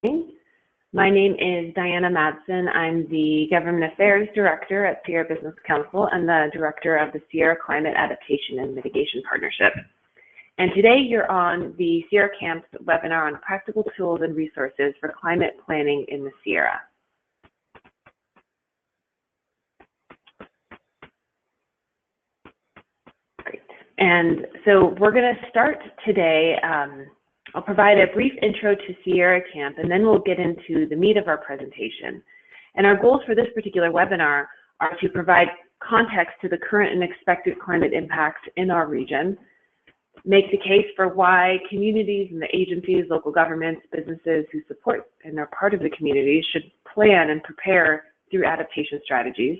My name is Diana Madsen. I'm the Government Affairs Director at Sierra Business Council and the Director of the Sierra Climate Adaptation and Mitigation Partnership. And today you're on the Sierra Camp's webinar on practical tools and resources for climate planning in the Sierra. Great. And so we're going to start today. I'll provide a brief intro to Sierra Camp, and then we'll get into the meat of our presentation. And our goals for this particular webinar are to provide context to the current and expected climate impacts in our region, make the case for why communities and the agencies, local governments, businesses who support and are part of the community should plan and prepare through adaptation strategies.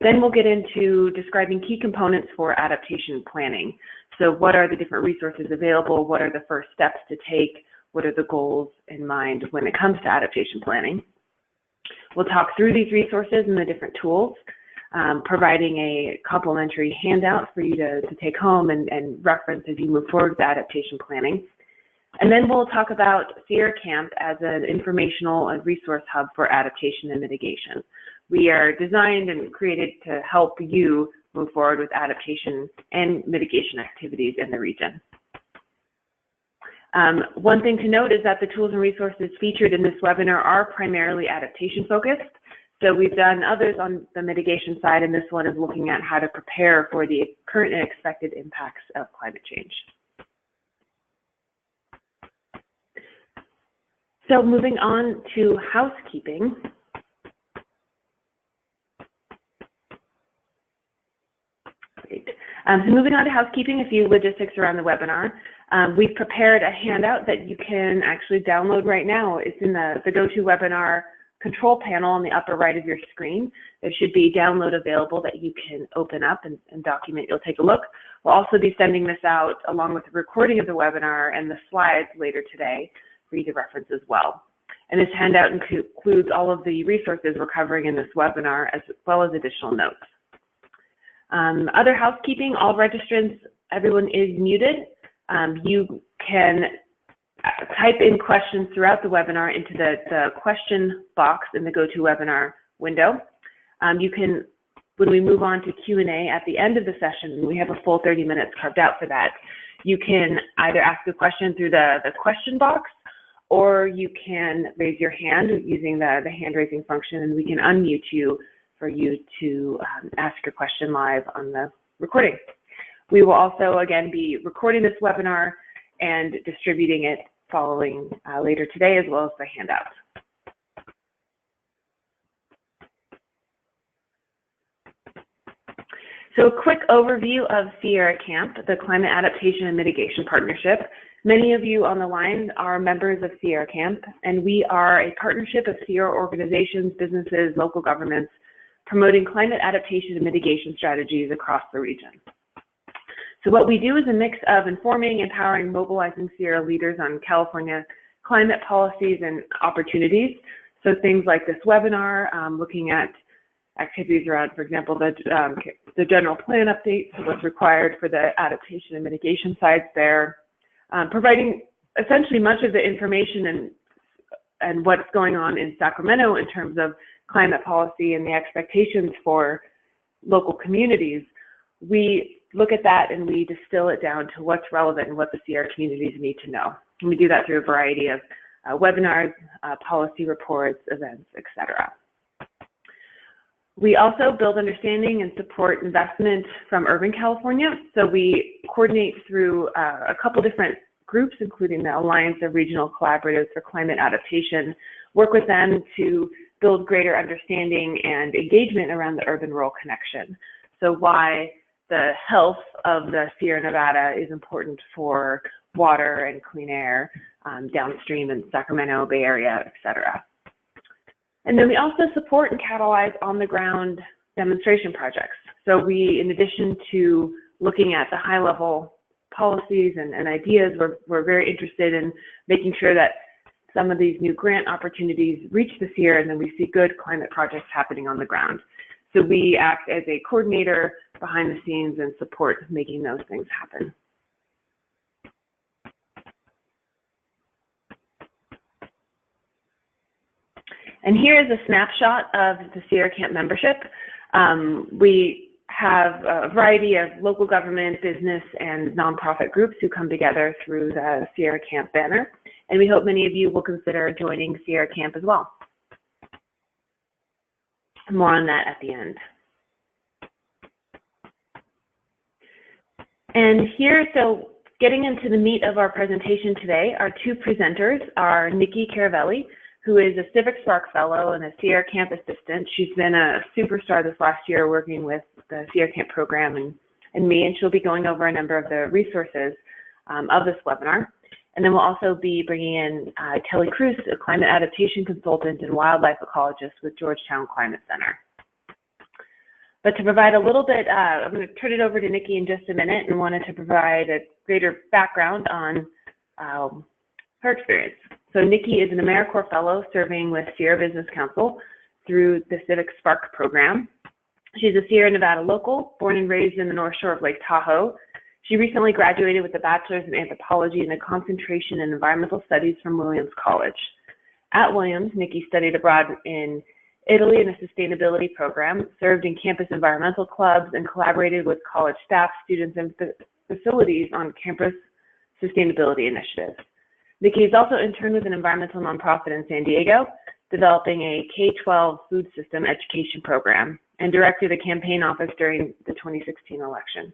Then we'll get into describing key components for adaptation planning. So what are the different resources available? What are the first steps to take? What are the goals in mind when it comes to adaptation planning? We'll talk through these resources and the different tools, providing a complimentary handout for you to take home and reference as you move forward with adaptation planning. And then we'll talk about Sierra Camp as an informational and resource hub for adaptation and mitigation. We are designed and created to help you move forward with adaptation and mitigation activities in the region. One thing to note is that the tools and resources featured in this webinar are primarily adaptation focused. So we've done others on the mitigation side, and this one is looking at how to prepare for the current and expected impacts of climate change. So moving on to housekeeping. So moving on to housekeeping, a few logistics around the webinar. We've prepared a handout that you can actually download right now. It's in the GoToWebinar control panel on the upper right of your screen. There should be download available that you can open up and document. You'll take a look. We'll also be sending this out along with the recording of the webinar and the slides later today for you to reference as well. And this handout includes all of the resources we're covering in this webinar as well as additional notes. Other housekeeping, all registrants, everyone is muted. You can type in questions throughout the webinar into the question box in the GoToWebinar window. When we move on to Q&A at the end of the session, we have a full 30 minutes carved out for that. You can either ask a question through the question box, or you can raise your hand using the hand raising function, and we can unmute you for you to ask your question live on the recording. We will also, again, be recording this webinar and distributing it following later today, as well as the handouts. So a quick overview of Sierra Camp, the Climate Adaptation and Mitigation Partnership. Many of you on the line are members of Sierra Camp, and we are a partnership of Sierra organizations, businesses, local governments, promoting climate adaptation and mitigation strategies across the region. So what we do is a mix of informing, empowering, mobilizing Sierra leaders on California climate policies and opportunities. So things like this webinar, looking at activities around, for example, the general plan update, so what's required for the adaptation and mitigation sides there, providing essentially much of the information and what's going on in Sacramento in terms of climate policy and the expectations for local communities. We look at that and we distill it down to what's relevant and what the Sierra communities need to know. And we do that through a variety of webinars, policy reports, events, etc. We also build understanding and support investment from urban California. So we coordinate through a couple different groups, including the Alliance of Regional Collaboratives for Climate Adaptation, work with them to build greater understanding and engagement around the urban-rural connection. So why the health of the Sierra Nevada is important for water and clean air downstream in Sacramento, Bay Area, etc. And then we also support and catalyze on-the-ground demonstration projects. So we, in addition to looking at the high-level policies and ideas, we're very interested in making sure that some of these new grant opportunities reach the Sierra, and then we see good climate projects happening on the ground. So we act as a coordinator behind the scenes and support making those things happen. And here is a snapshot of the Sierra Camp membership. We have a variety of local government, business, and nonprofit groups who come together through the Sierra Camp banner. And we hope many of you will consider joining Sierra Camp as well. More on that at the end. And here, so getting into the meat of our presentation today, our two presenters are Nikki Caravelli, who is a Civic Spark Fellow and a Sierra Camp assistant. She's been a superstar this last year working with the Sierra Camp program and me, and she'll be going over a number of the resources of this webinar. And then we'll also be bringing in Kelly Cruz, a climate adaptation consultant and wildlife ecologist with Georgetown Climate Center. But to provide a little bit, I'm going to turn it over to Nikki in just a minute and wanted to provide a greater background on her experience. So Nikki is an AmeriCorps Fellow serving with Sierra Business Council through the Civic Spark program. She's a Sierra Nevada local, born and raised in the North Shore of Lake Tahoe. She recently graduated with a bachelor's in anthropology and a concentration in environmental studies from Williams College. At Williams, Nikki studied abroad in Italy in a sustainability program, served in campus environmental clubs, and collaborated with college staff, students, and facilities on campus sustainability initiatives. Nikki has also interned with an environmental nonprofit in San Diego, developing a K-12 food system education program, and directed a campaign office during the 2016 election.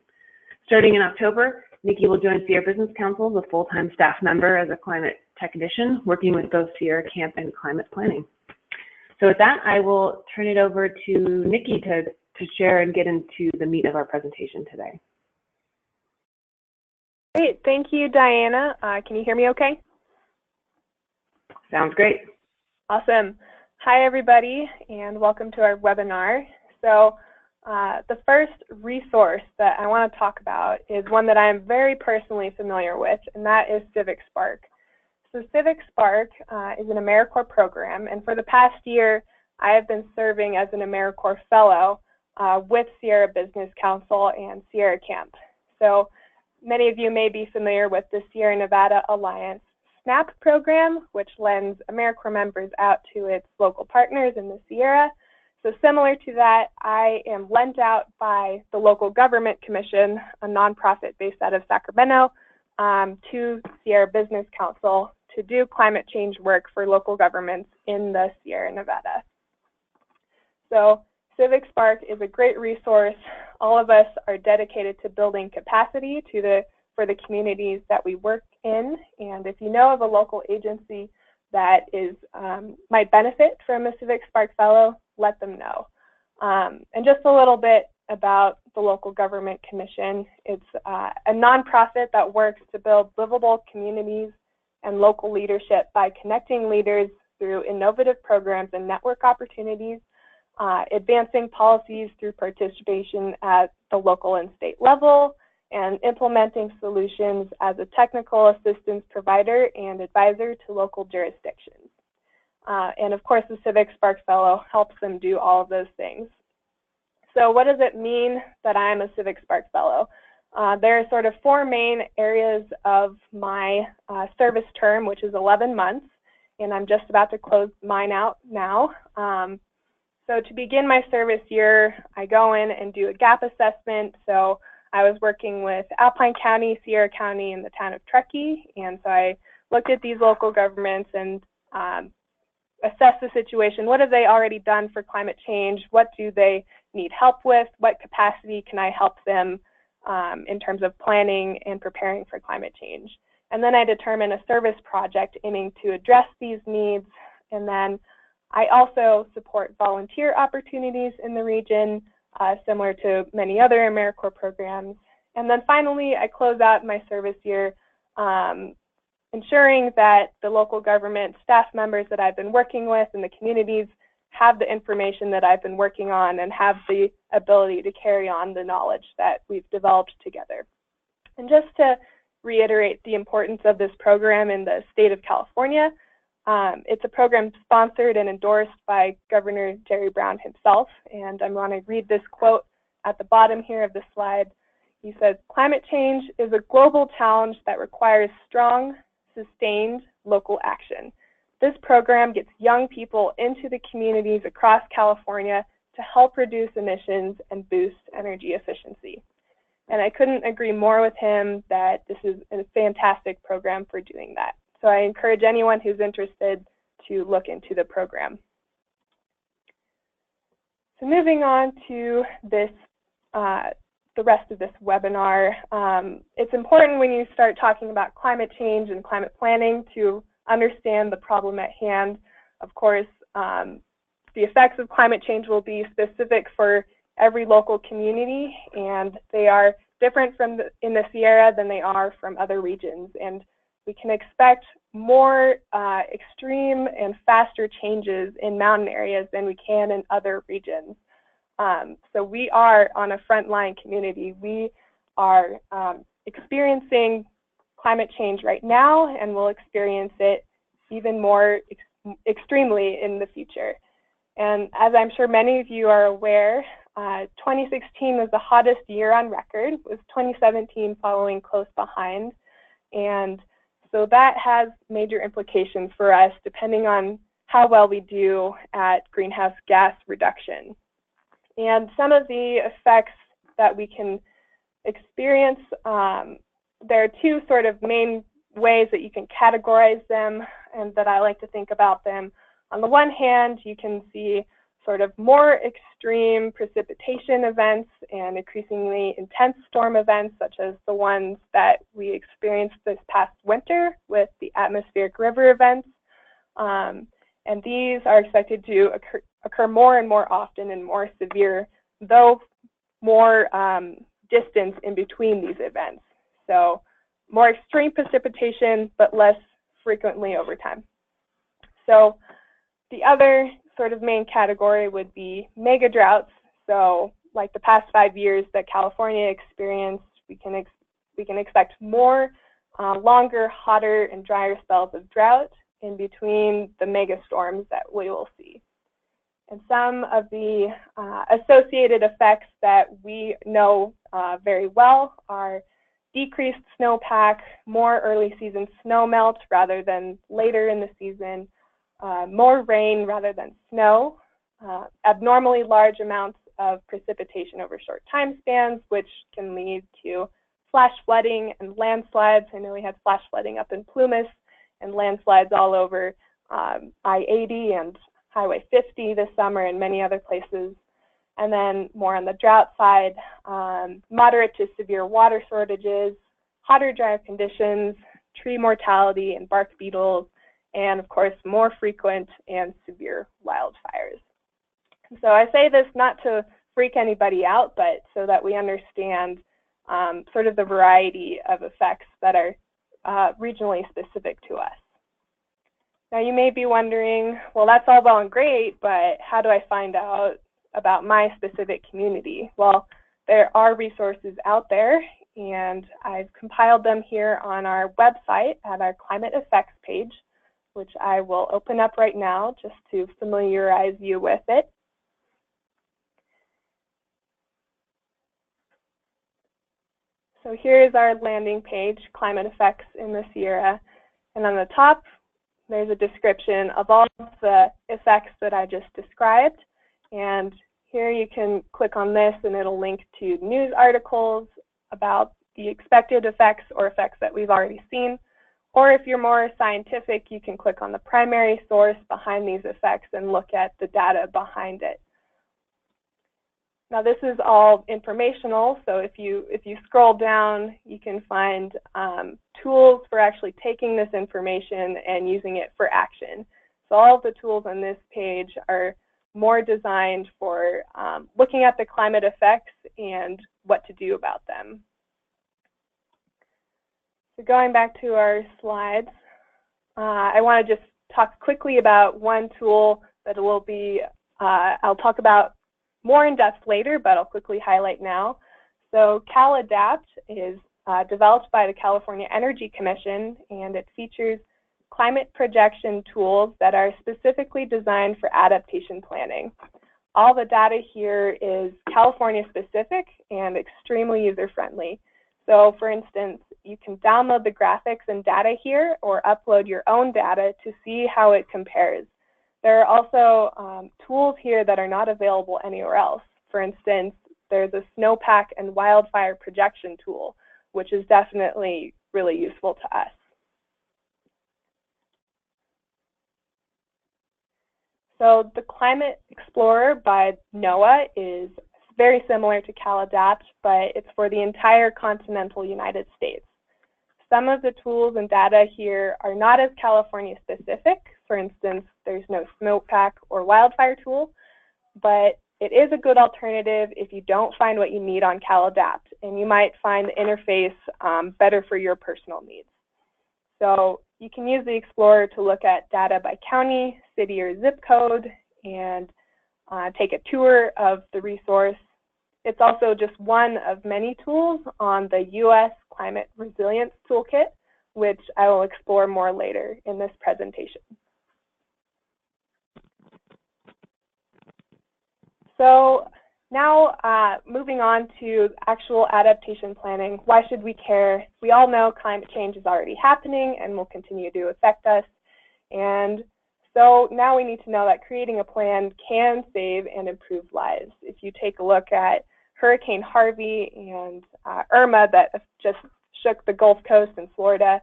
Starting in October, Nikki will join Sierra Business Council as a full-time staff member as a climate technician, working with both Sierra Camp and climate planning. So with that, I will turn it over to Nikki to share and get into the meat of our presentation today. Great, thank you, Diana. Can you hear me okay? Sounds great. Awesome. Hi, everybody, and welcome to our webinar. So the first resource that I want to talk about is one that I am very personally familiar with, and that is Civic Spark. So Civic Spark is an AmeriCorps program, and for the past year, I have been serving as an AmeriCorps Fellow with Sierra Business Council and Sierra Camp. So many of you may be familiar with the Sierra Nevada Alliance SNAP program, which lends AmeriCorps members out to its local partners in the Sierra. So similar to that, I am lent out by the Local Government Commission, a nonprofit based out of Sacramento, to Sierra Business Council to do climate change work for local governments in the Sierra Nevada. So Civic Spark is a great resource. All of us are dedicated to building capacity for the communities that we work in. And if you know of a local agency that might benefit from a Civic Spark Fellow, let them know. And just a little bit about the Local Government Commission. It's a nonprofit that works to build livable communities and local leadership by connecting leaders through innovative programs and network opportunities, advancing policies through participation at the local and state level, and implementing solutions as a technical assistance provider and advisor to local jurisdictions. And of course, the Civic Spark Fellow helps them do all of those things. So what does it mean that I'm a Civic Spark Fellow? There are sort of four main areas of my service term, which is 11 months, and I'm just about to close mine out now. So to begin my service year, I go in and do a gap assessment. So I was working with Alpine County, Sierra County, and the town of Truckee, and so I looked at these local governments and assessed the situation. What have they already done for climate change? What do they need help with? What capacity can I help them in terms of planning and preparing for climate change? And then I determine a service project aiming to address these needs. And then I also support volunteer opportunities in the region, similar to many other AmeriCorps programs. And then finally, I close out my service year ensuring that the local government staff members that I've been working with in the communities have the information that I've been working on and have the ability to carry on the knowledge that we've developed together. And just to reiterate the importance of this program in the state of California, it's a program sponsored and endorsed by Governor Jerry Brown himself, and I'm going to read this quote at the bottom here of the slide. He says, "Climate change is a global challenge that requires strong, sustained local action. This program gets young people into the communities across California to help reduce emissions and boost energy efficiency. And I couldn't agree more with him that this is a fantastic program for doing that. So I encourage anyone who's interested to look into the program. So moving on to this, the rest of this webinar, it's important when you start talking about climate change and climate planning to understand the problem at hand. Of course, the effects of climate change will be specific for every local community, and they are different in the Sierra than they are from other regions. And we can expect more extreme and faster changes in mountain areas than we can in other regions. So we are on a frontline community. We are experiencing climate change right now, and we'll experience it even more extremely in the future. And as I'm sure many of you are aware, 2016 was the hottest year on record, with 2017 following close behind. And so that has major implications for us depending on how well we do at greenhouse gas reduction. And some of the effects that we can experience, there are two sort of main ways that you can categorize them and that I like to think about them. On the one hand, you can see sort of more extreme precipitation events and increasingly intense storm events, such as the ones that we experienced this past winter with the atmospheric river events. And these are expected to occur more and more often and more severe, though more distance in between these events. So more extreme precipitation, but less frequently over time. So the other sort of main category would be mega droughts. So like the past 5 years that California experienced, we can expect more longer, hotter, and drier spells of drought in between the mega storms that we will see. And some of the associated effects that we know very well are decreased snowpack, more early season snow melt rather than later in the season, more rain rather than snow, abnormally large amounts of precipitation over short time spans, which can lead to flash flooding and landslides. I know we had flash flooding up in Plumas and landslides all over I-80 and Highway 50 this summer and many other places. And then more on the drought side, moderate to severe water shortages, hotter, drier conditions, tree mortality and bark beetles, and of course, more frequent and severe wildfires. So I say this not to freak anybody out, but so that we understand sort of the variety of effects that are regionally specific to us. Now you may be wondering, well, that's all well and great, but how do I find out about my specific community? Well, there are resources out there, and I've compiled them here on our website at our climate effects page, which I will open up right now just to familiarize you with it. So here's our landing page, Climate Effects in the Sierra. And on the top, there's a description of all of the effects that I just described. And here you can click on this and it'll link to news articles about the expected effects or effects that we've already seen. Or if you're more scientific, you can click on the primary source behind these effects and look at the data behind it. Now this is all informational, so if you scroll down, you can find tools for actually taking this information and using it for action. So all of the tools on this page are more designed for looking at the climate effects and what to do about them. So going back to our slides, I want to just talk quickly about one tool that will be, I'll talk about more in depth later, but I'll quickly highlight now. So CalAdapt is developed by the California Energy Commission, and it features climate projection tools that are specifically designed for adaptation planning. All the data here is California specific and extremely user friendly. So for instance, you can download the graphics and data here or upload your own data to see how it compares. There are also tools here that are not available anywhere else. For instance, there's a snowpack and wildfire projection tool, which is definitely really useful to us. So the Climate Explorer by NOAA is very similar to CalAdapt, but it's for the entire continental United States. Some of the tools and data here are not as California specific. For instance, there's no snowpack or wildfire tool, but it is a good alternative if you don't find what you need on CalAdapt, and you might find the interface better for your personal needs. So you can use the Explorer to look at data by county, city, or zip code, and take a tour of the resource. It's also just one of many tools on the U.S. Climate Resilience Toolkit, which I will explore more later in this presentation. So now moving on to actual adaptation planning. Why should we care? We all know climate change is already happening and will continue to affect us. And so now we need to know that creating a plan can save and improve lives. If you take a look at Hurricane Harvey and Irma that just shook the Gulf Coast in Florida,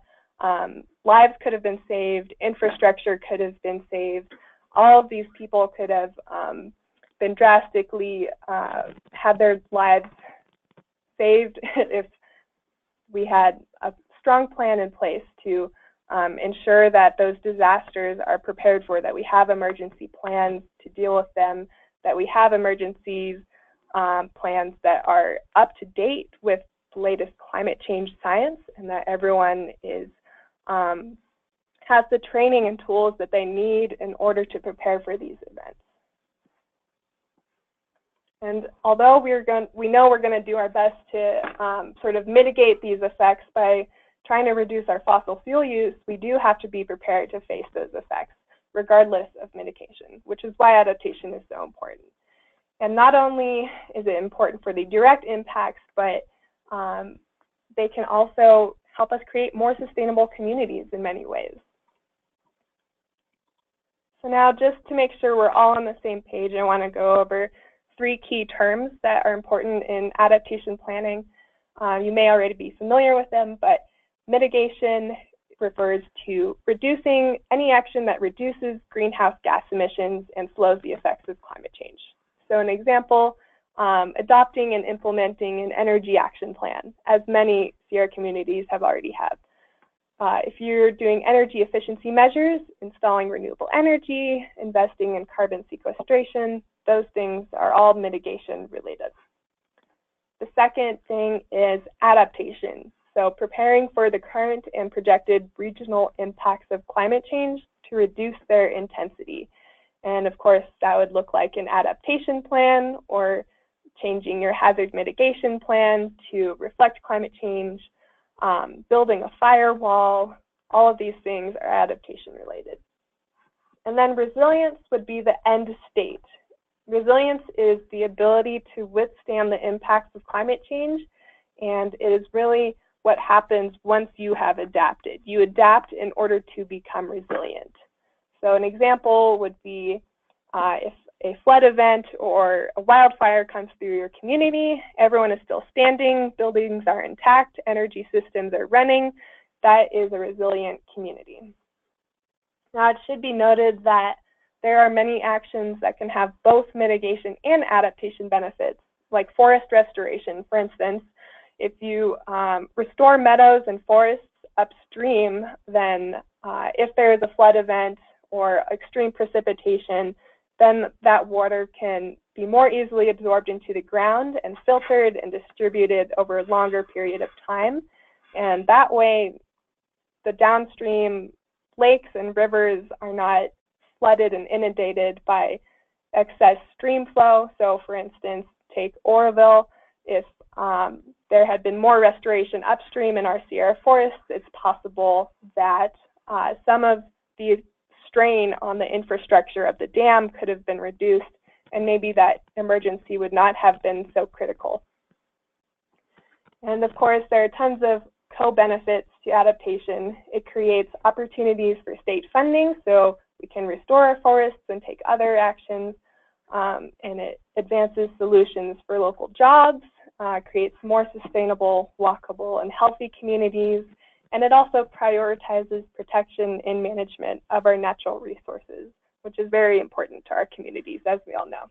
lives could have been saved, infrastructure could have been saved, all of these people could have been drastically had their lives saved if we had a strong plan in place to ensure that those disasters are prepared for, that we have emergency plans to deal with them, that we have emergency plans that are up to date with the latest climate change science, and that everyone is has the training and tools that they need in order to prepare for these events. And although we know we're going to do our best to sort of mitigate these effects by trying to reduce our fossil fuel use, we do have to be prepared to face those effects, regardless of mitigation, which is why adaptation is so important. And not only is it important for the direct impacts, but they can also help us create more sustainable communities in many ways. So now, just to make sure we're all on the same page, I want to go over 3 key terms that are important in adaptation planning. You may already be familiar with them, but mitigation refers to reducing any action that reduces greenhouse gas emissions and slows the effects of climate change. So an example, adopting and implementing an energy action plan, as many Sierra communities have already had. If you're doing energy efficiency measures, installing renewable energy, investing in carbon sequestration, those things are all mitigation related. The second thing is adaptation. So preparing for the current and projected regional impacts of climate change to reduce their intensity. And of course, that would look like an adaptation plan or changing your hazard mitigation plan to reflect climate change, building a firewall. All of these things are adaptation related. And then resilience would be the end state. Resilience is the ability to withstand the impacts of climate change, and it is really what happens once you have adapted. You adapt in order to become resilient. So an example would be if a flood event or a wildfire comes through your community, everyone is still standing, buildings are intact, energy systems are running, that is a resilient community. Now, it should be noted that there are many actions that can have both mitigation and adaptation benefits, like forest restoration. For instance, if you restore meadows and forests upstream, then if there is a flood event or extreme precipitation, then that water can be more easily absorbed into the ground and filtered and distributed over a longer period of time. And that way, the downstream lakes and rivers are not flooded and inundated by excess stream flow. So for instance, take Oroville. If there had been more restoration upstream in our Sierra forests, it's possible that some of the strain on the infrastructure of the dam could have been reduced, and maybe that emergency would not have been so critical. And of course, there are tons of co-benefits to adaptation. It creates opportunities for state funding, so we can restore our forests and take other actions, and it advances solutions for local jobs, creates more sustainable, walkable, and healthy communities, and it also prioritizes protection and management of our natural resources, which is very important to our communities, as we all know.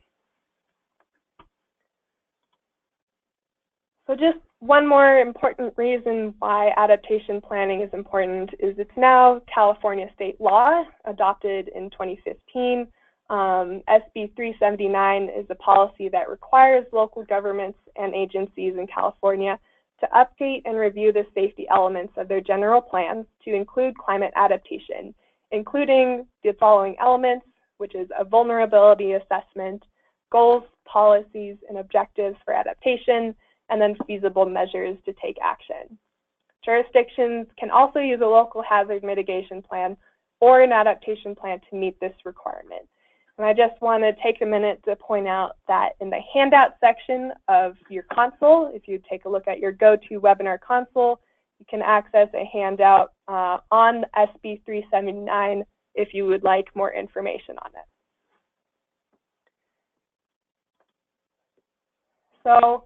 So just one more important reason why adaptation planning is important is it's now California state law, adopted in 2015. SB 379 is a policy that requires local governments and agencies in California to update and review the safety elements of their general plans to include climate adaptation, including the following elements, which is a vulnerability assessment, goals, policies, and objectives for adaptation, and then feasible measures to take action. Jurisdictions can also use a local hazard mitigation plan or an adaptation plan to meet this requirement. And I just want to take a minute to point out that in the handout section of your console, if you take a look at your GoToWebinar console, you can access a handout on SB 379 if you would like more information on it. So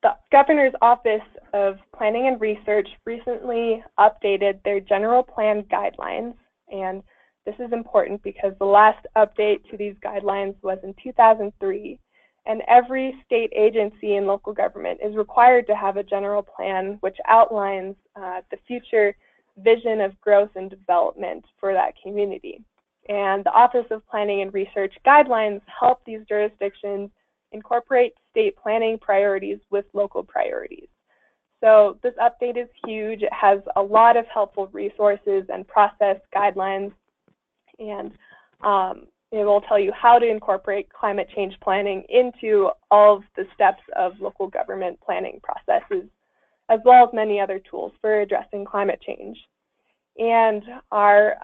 the Governor's Office of Planning and Research recently updated their general plan guidelines, and this is important because the last update to these guidelines was in 2003, and every state agency and local government is required to have a general plan which outlines the future vision of growth and development for that community. And the Office of Planning and Research guidelines help these jurisdictions incorporate state planning priorities with local priorities. So this update is huge. It has a lot of helpful resources and process guidelines, and it will tell you how to incorporate climate change planning into all of the steps of local government planning processes, as well as many other tools for addressing climate change. And our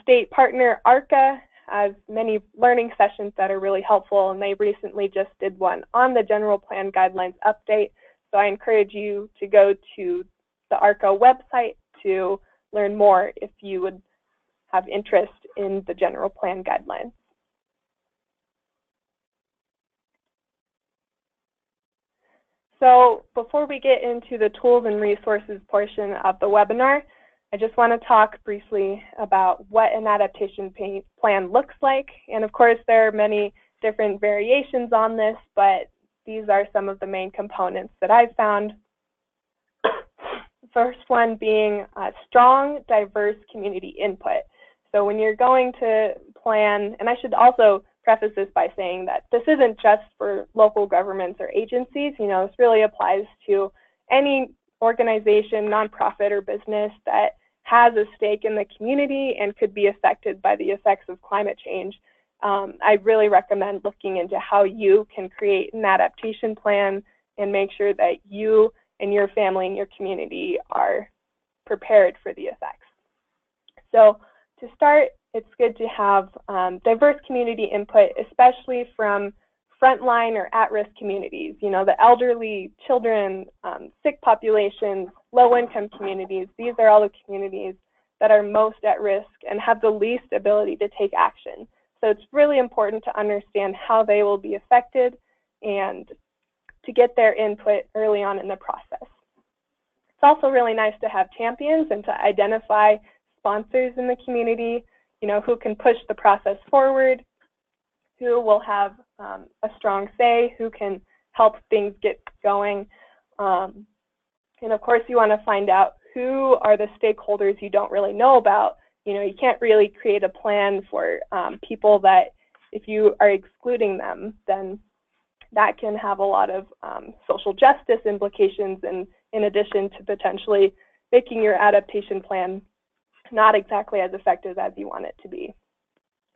state partner, ARCA, has many learning sessions that are really helpful, and they recently just did one on the general plan guidelines update. So I encourage you to go to the ARCA website to learn more if you would have interest in the general plan guidelines. So before we get into the tools and resources portion of the webinar, I just want to talk briefly about what an adaptation plan looks like. And of course, there are many different variations on this, but these are some of the main components that I've found. The first one being strong, diverse community input. So when you're going to plan, and I should also preface this by saying that this isn't just for local governments or agencies, you know, this really applies to any organization, nonprofit, or business that has a stake in the community and could be affected by the effects of climate change. I really recommend looking into how you can create an adaptation plan and make sure that you and your family and your community are prepared for the effects. So to start, it's good to have diverse community input, especially from frontline or at-risk communities, you know, the elderly, children, sick populations, low-income communities. These are all the communities that are most at risk and have the least ability to take action. So it's really important to understand how they will be affected and to get their input early on in the process. It's also really nice to have champions and to identify sponsors in the community, you know, who can push the process forward, who will have a strong say, who can help things get going. And of course, you want to find out who are the stakeholders you don't really know about. You know, you can't really create a plan for people that, if you are excluding them, then that can have a lot of social justice implications, and in addition to potentially making your adaptation plan not exactly as effective as you want it to be.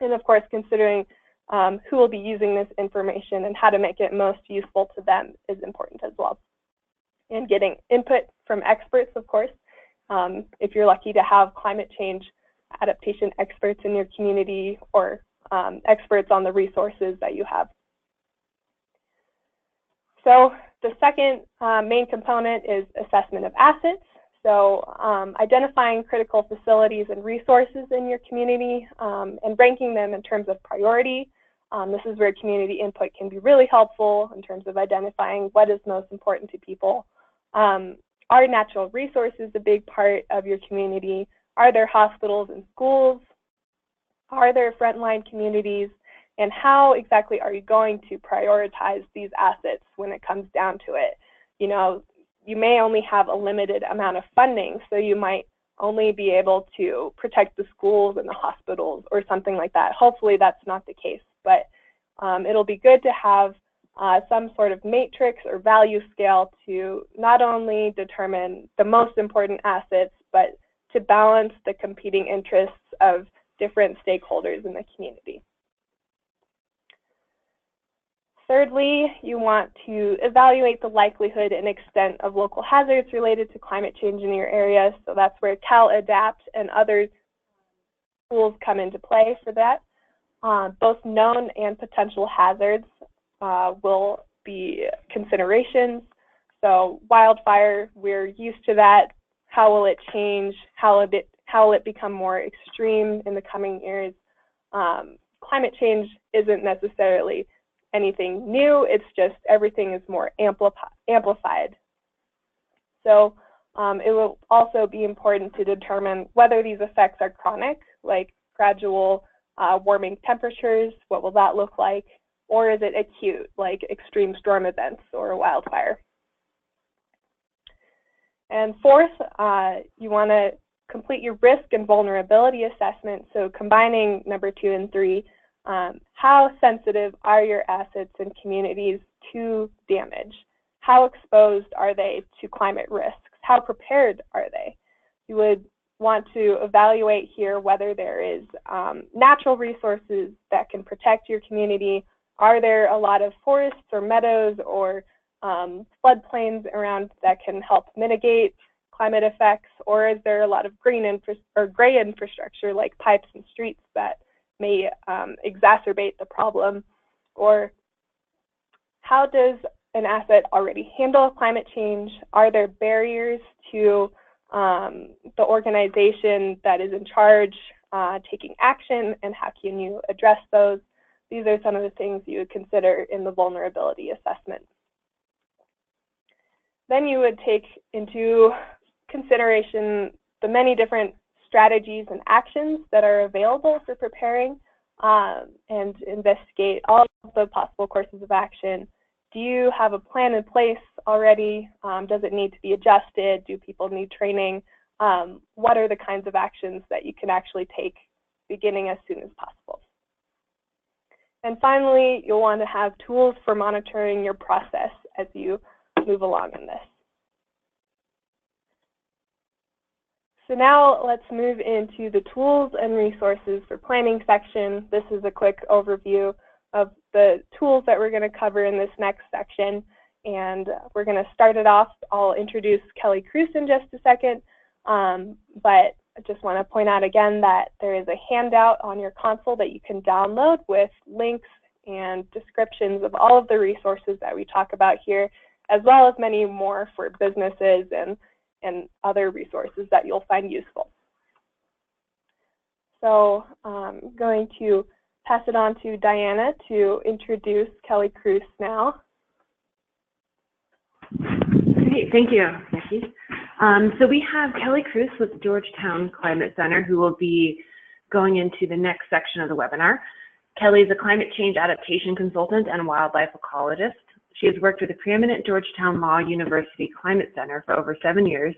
And of course, considering who will be using this information and how to make it most useful to them is important as well. And getting input from experts, of course. If you're lucky to have climate change adaptation experts in your community, or experts on the resources that you have. So The second main component is assessment of assets. So identifying critical facilities and resources in your community and ranking them in terms of priority. This is where community input can be really helpful in terms of identifying what is most important to people. Are natural resources a big part of your community? Are there hospitals and schools? Are there frontline communities? And how exactly are you going to prioritize these assets when it comes down to it? You know, you may only have a limited amount of funding, so you might only be able to protect the schools and the hospitals or something like that. Hopefully that's not the case, but it'll be good to have some sort of matrix or value scale to not only determine the most important assets, but to balance the competing interests of different stakeholders in the community. Thirdly, you want to evaluate the likelihood and extent of local hazards related to climate change in your area. So that's where CalAdapt and other tools come into play for that. Both known and potential hazards will be considerations. So wildfire, we're used to that. How will it change? How will it become more extreme in the coming years? Climate change isn't necessarily anything new, it's just everything is more amplified. So it will also be important to determine whether these effects are chronic, like gradual warming temperatures, what will that look like? Or is it acute, like extreme storm events or a wildfire? And fourth, you want to complete your risk and vulnerability assessment. So combining number 2 and 3, how sensitive are your assets and communities to damage? How exposed are they to climate risks? How prepared are they? You would want to evaluate here whether there is natural resources that can protect your community. Are there a lot of forests or meadows or floodplains around that can help mitigate climate effects? Or is there a lot of gray infrastructure like pipes and streets that may exacerbate the problem? Or how does an asset already handle climate change? Are there barriers to the organization that is in charge taking action, and how can you address those? These are some of the things you would consider in the vulnerability assessment. Then you would take into consideration the many different strategies and actions that are available for preparing and investigate all of the possible courses of action. Do you have a plan in place already? Does it need to be adjusted? Do people need training? What are the kinds of actions that you can actually take beginning as soon as possible? And finally, you'll want to have tools for monitoring your process as you move along in this. So now let's move into the tools and resources for planning section. This is a quick overview of the tools that we're going to cover in this next section. And we're going to start it off. I'll introduce Kelly Cruz in just a second. But I just want to point out again that there is a handout on your console that you can download with links and descriptions of all of the resources that we talk about here, as well as many more for businesses and other resources that you'll find useful. So I'm going to pass it on to Diana to introduce Kelly Cruz now. Great, thank you, Nikki. So we have Kelly Cruz with Georgetown Climate Center, who will be going into the next section of the webinar. Kelly is a climate change adaptation consultant and wildlife ecologist. She has worked with the preeminent Georgetown Law University Climate Center for over 7 years,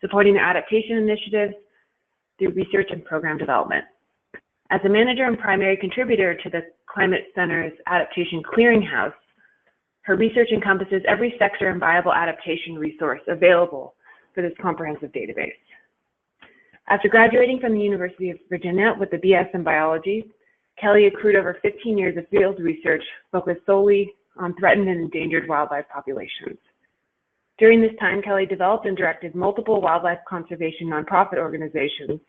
supporting their adaptation initiatives through research and program development. As a manager and primary contributor to the Climate Center's Adaptation Clearinghouse, her research encompasses every sector and viable adaptation resource available for this comprehensive database. After graduating from the University of Virginia with a BS in biology, Kelly accrued over 15 years of field research focused solely on threatened and endangered wildlife populations. During this time, Kelly developed and directed multiple wildlife conservation nonprofit organizations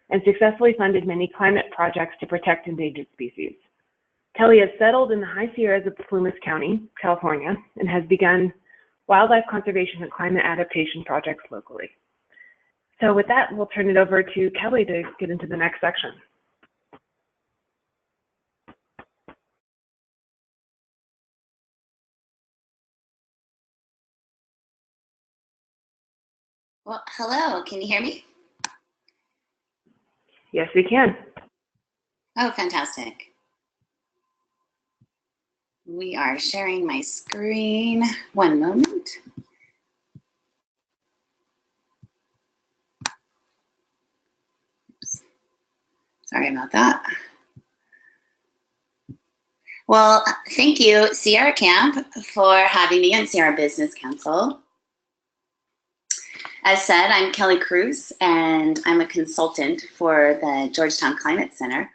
and successfully funded many climate projects to protect endangered species. Kelly has settled in the High Sierras of Plumas County, California, and has begun wildlife conservation and climate adaptation projects locally. So with that, we'll turn it over to Kelly to get into the next section. Well, hello, can you hear me? Yes, we can. Oh, fantastic. We are sharing my screen. One moment. Oops. Sorry about that. Well, thank you, Sierra Camp, for having me on Sierra Business Council. As said, I'm Kelly Cruz, and I'm a consultant for the Georgetown Climate Center.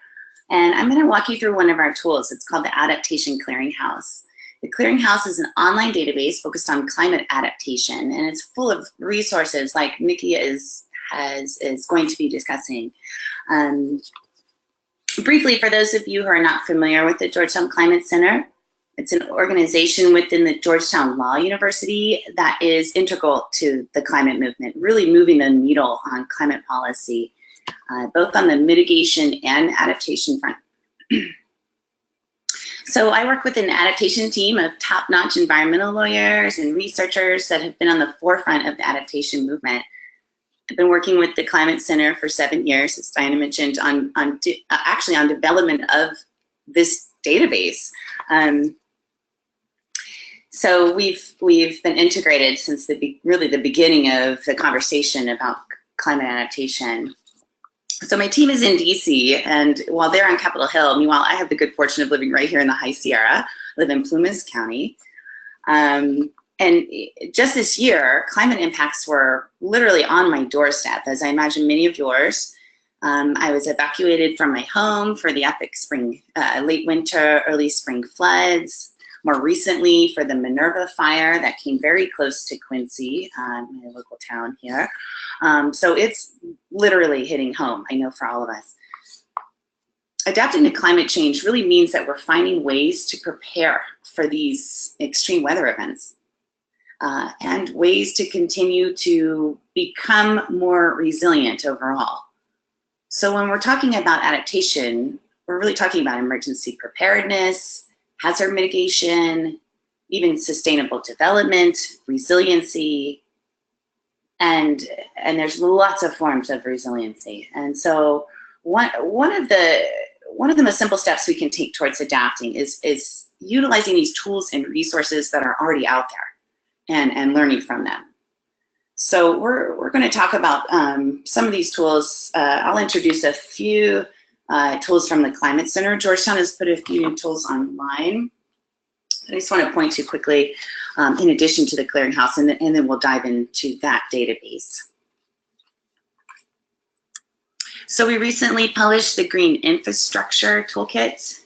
And I'm going to walk you through one of our tools. It's called the Adaptation Clearinghouse. The Clearinghouse is an online database focused on climate adaptation, and it's full of resources like Nikki is going to be discussing. Briefly, for those of you who are not familiar with the Georgetown Climate Center, it's an organization within the Georgetown Law University that is integral to the climate movement, really moving the needle on climate policy, both on the mitigation and adaptation front. So I work with an adaptation team of top-notch environmental lawyers and researchers that have been on the forefront of the adaptation movement. I've been working with the Climate Center for 7 years, as Diana mentioned, actually on development of this database. So we've been integrated since really the beginning of the conversation about climate adaptation. So my team is in DC, and while they're on Capitol Hill, meanwhile I have the good fortune of living right here in the High Sierra. I live in Plumas County. And just this year, climate impacts were literally on my doorstep, as I imagine many of yours. I was evacuated from my home for the epic spring, late winter, early spring floods. More recently for the Minerva fire that came very close to Quincy, my local town here. So it's literally hitting home, I know, for all of us. Adapting to climate change really means that we're finding ways to prepare for these extreme weather events and ways to continue to become more resilient overall. So when we're talking about adaptation, we're really talking about emergency preparedness, hazard mitigation, even sustainable development, resiliency, and there's lots of forms of resiliency. And so one of the most simple steps we can take towards adapting is utilizing these tools and resources that are already out there and learning from them. So we're going to talk about some of these tools. I'll introduce a few tools from the Climate Center. Georgetown has put a few new tools online. I just want to point to quickly, in addition to the Clearinghouse, and then we'll dive into that database. So we recently published the Green Infrastructure Toolkit.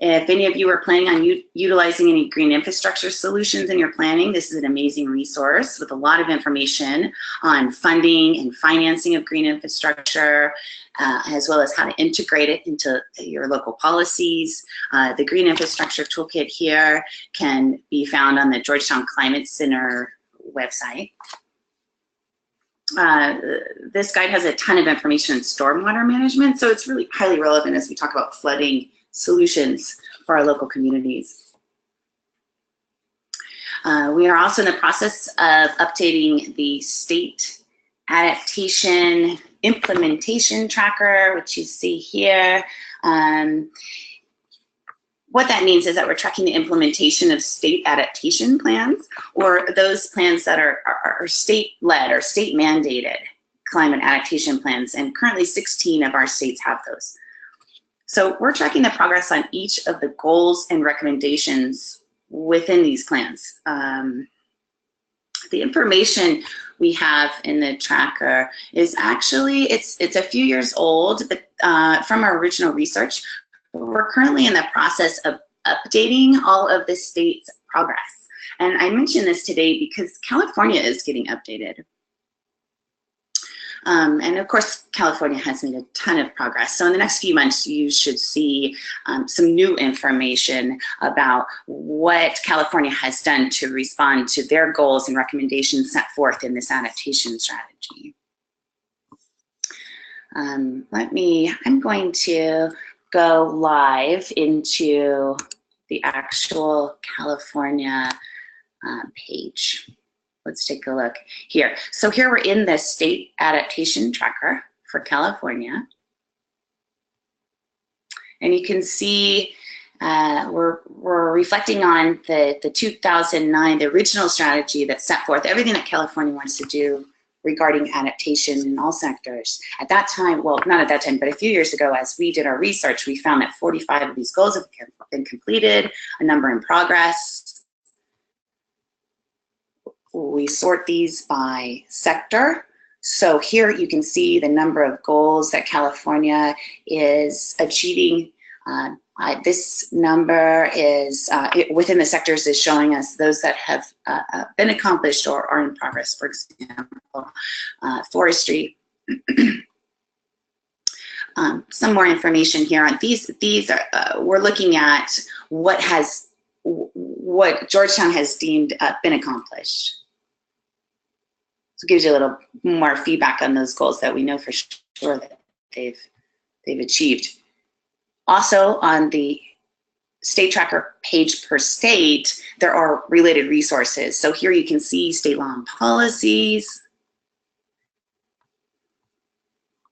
If any of you are planning on utilizing any green infrastructure solutions in your planning, this is an amazing resource with a lot of information on funding and financing of green infrastructure, as well as how to integrate it into your local policies. The Green Infrastructure Toolkit here can be found on the Georgetown Climate Center website. This guide has a ton of information on stormwater management, so it's really highly relevant as we talk about flooding solutions for our local communities. We are also in the process of updating the state adaptation implementation tracker, which you see here. What that means is that we're tracking the implementation of state adaptation plans, or those plans that are state-led or state-mandated climate adaptation plans, and currently 16 of our states have those. So we're tracking the progress on each of the goals and recommendations within these plans. The information we have in the tracker is actually, it's a few years old, but from our original research. We're currently in the process of updating all of the state's progress. And I mention this today because California is getting updated. And of course, California has made a ton of progress. So in the next few months, you should see some new information about what California has done to respond to their goals and recommendations set forth in this adaptation strategy. I'm going to go live into the actual California page. Let's take a look here. So here we're in the state adaptation tracker for California. And you can see we're reflecting on the 2009, the original strategy that set forth everything that California wants to do regarding adaptation in all sectors. At that time, well, not at that time, but a few years ago, as we did our research, we found that 45 of these goals have been completed, a number in progress. We sort these by sector. So here you can see the number of goals that California is achieving. This number is, within the sectors, is showing us those that have been accomplished or are in progress. For example, forestry. Some more information here on these. We're looking at what Georgetown has deemed been accomplished. So it gives you a little more feedback on those goals that we know for sure that they've achieved. Also, on the state tracker page per state, there are related resources. So here you can see state law and policies,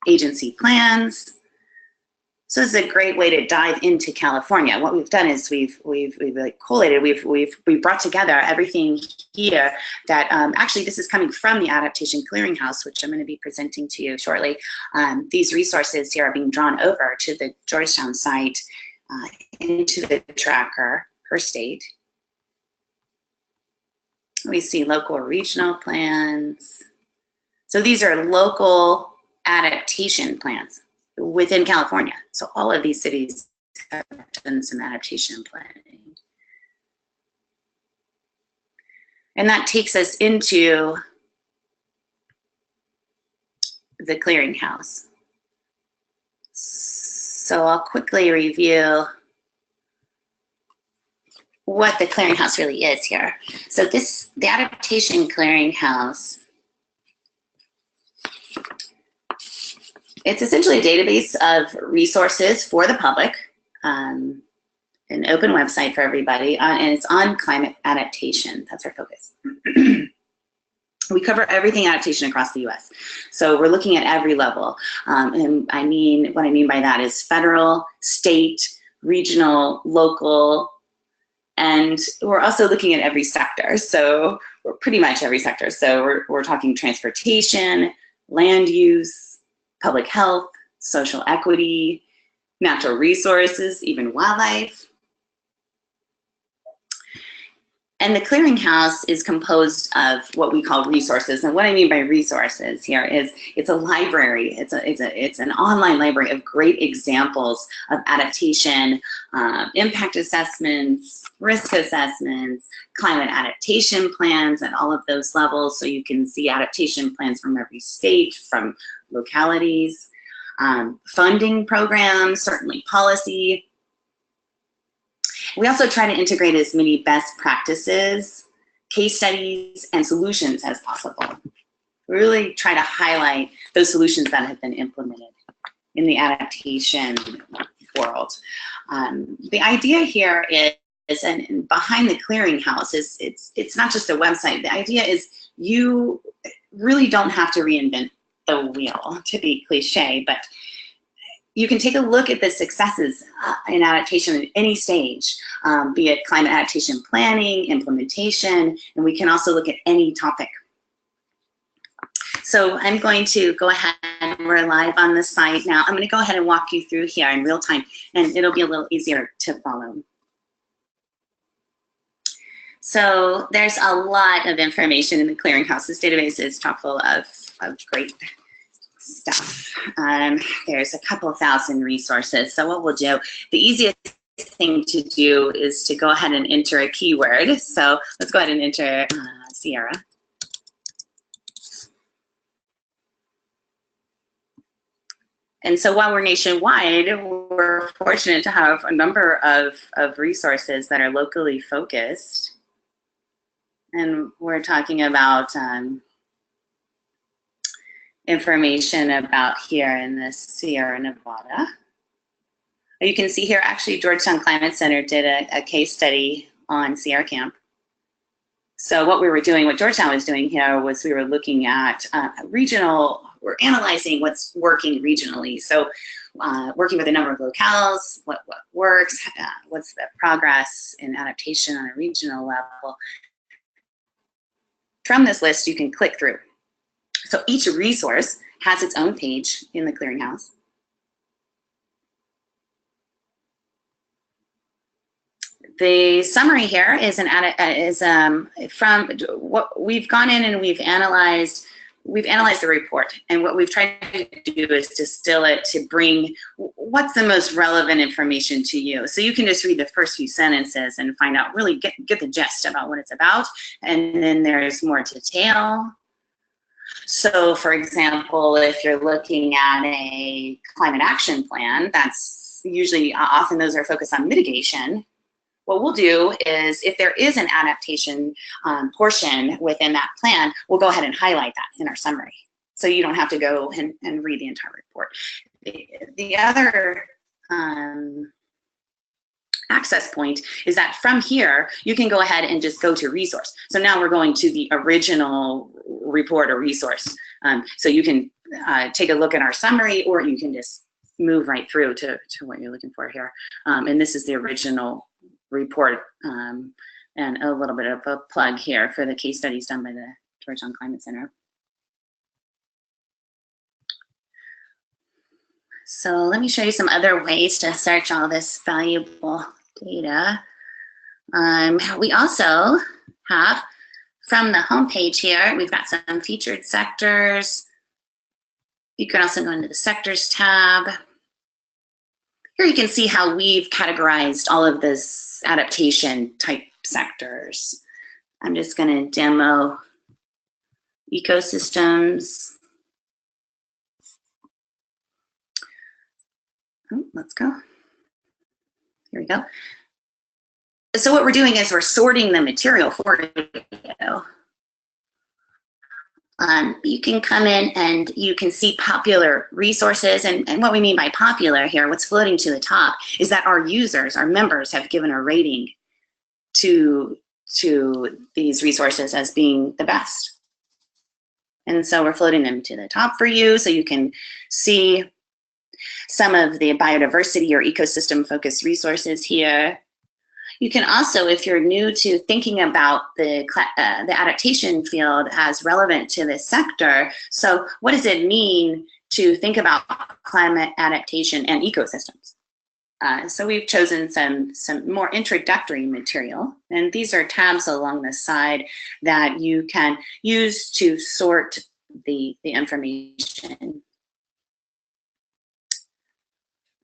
agency plans. So this is a great way to dive into California. What we've done is we've like collated, we've brought together everything here that actually this is coming from the Adaptation Clearinghouse, which I'm going to be presenting to you shortly. These resources here are being drawn over to the Georgetown site into the tracker per state. We see local or regional plans. So these are local adaptation plans within California. So all of these cities have done some adaptation planning. And that takes us into the clearinghouse. So I'll quickly review what the clearinghouse really is here. So the Adaptation Clearinghouse, it's essentially a database of resources for the public, an open website for everybody, and it's on climate adaptation. That's our focus. We cover everything adaptation across the US. So we're looking at every level. And what I mean by that is federal, state, regional, local, and we're also looking at every sector. So we're pretty much every sector. So we're talking transportation, land use, public health, social equity, natural resources, even wildlife. And the clearinghouse is composed of what we call resources. And what I mean by resources here is it's a library. It's an online library of great examples of adaptation, impact assessments, risk assessments, climate adaptation plans at all of those levels. So you can see adaptation plans from every state, from localities, funding programs, certainly policy. We also try to integrate as many best practices, case studies, and solutions as possible. We really try to highlight those solutions that have been implemented in the adaptation world. The idea here is, and behind the clearinghouse is, it's not just a website. The idea is you really don't have to reinvent the wheel, to be cliche, but you can take a look at the successes in adaptation at any stage, be it climate adaptation planning, implementation, and we can also look at any topic. So I'm going to go ahead, we're live on the site now. I'm going to go ahead and walk you through here in real time, and it'll be a little easier to follow. So there's a lot of information in the clearinghouse. This database is chock full of great stuff. There's a couple thousand resources. So what we'll do, the easiest thing to do is to go ahead and enter a keyword. So let's go ahead and enter Sierra. And so while we're nationwide, we're fortunate to have a number of resources that are locally focused. And we're talking about information about here in the Sierra Nevada. You can see here, actually, Georgetown Climate Center did a case study on Sierra Camp. So what we were doing, what Georgetown was doing here was we were looking at we're analyzing what's working regionally. So working with a number of locales, what works, what's the progress in adaptation on a regional level. From this list, you can click through. So each resource has its own page in the clearinghouse. The summary here is from what we've gone in and we've analyzed the report, and what we've tried to do is distill it to bring what's the most relevant information to you. So you can just read the first few sentences and find out, really get the gist about what it's about, and then there's more detail. So for example, if you're looking at a climate action plan, that's usually, often those are focused on mitigation. What we'll do is, if there is an adaptation portion within that plan, we'll go ahead and highlight that in our summary. So you don't have to go and read the entire report. The other access point is that from here, you can go ahead and just go to resource. So now we're going to the original report or resource. So you can take a look at our summary, or you can just move right through to what you're looking for here. And this is the original report, and a little bit of a plug here for the case studies done by the Georgetown Climate Center. So let me show you some other ways to search all this valuable data. We also have, from the homepage here, we've got some featured sectors. You can also go into the sectors tab. Here you can see how we've categorized all of this adaptation type sectors. I'm just going to demo ecosystems. Oh, let's go. Here we go. So what we're doing is we're sorting the material for you. You can come in and you can see popular resources, and what we mean by popular here, what's floating to the top, is that our users, our members, have given a rating to these resources as being the best. And so we're floating them to the top for you, so you can see some of the biodiversity or ecosystem focused resources here. You can also, if you're new to thinking about the adaptation field as relevant to this sector, so what does it mean to think about climate adaptation and ecosystems? So we've chosen some more introductory material, and these are tabs along the side that you can use to sort the information.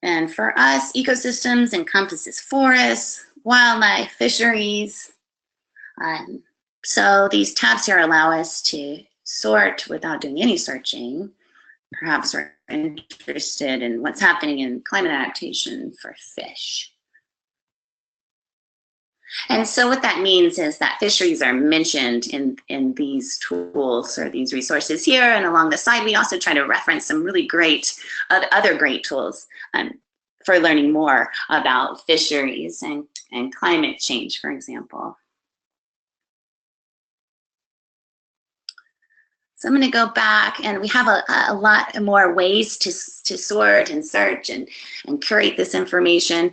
And for us, ecosystems encompasses forests, wildlife, fisheries. So these tabs here allow us to sort without doing any searching. Perhaps we're interested in what's happening in climate adaptation for fish. And so what that means is that fisheries are mentioned in these tools or these resources here, and along the side we also try to reference some really great other great tools for learning more about fisheries and climate change, for example. So I'm going to go back, and we have a lot more ways to sort and search and curate this information.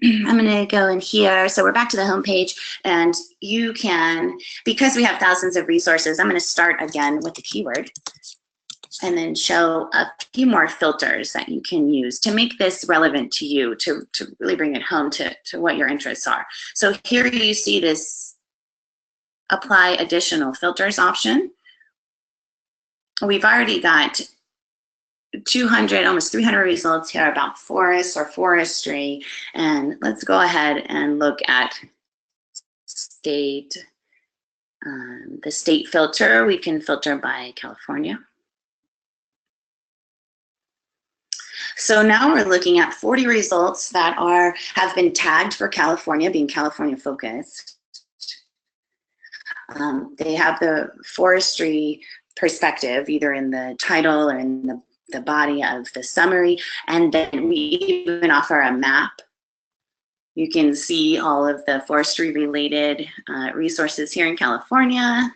I'm going to go in here. So we're back to the home page, and you can, because we have thousands of resources, I'm going to start again with the keyword and then show a few more filters that you can use to make this relevant to you, to really bring it home to what your interests are. So here you see this apply additional filters option. We've already got 200, almost 300 results here about forests or forestry. And let's go ahead and look at state, the state filter. We can filter by California. So now we're looking at 40 results that have been tagged for California, being California focused. They have the forestry perspective, either in the title or in the body of the summary, and then we even offer a map. You can see all of the forestry related resources here in California.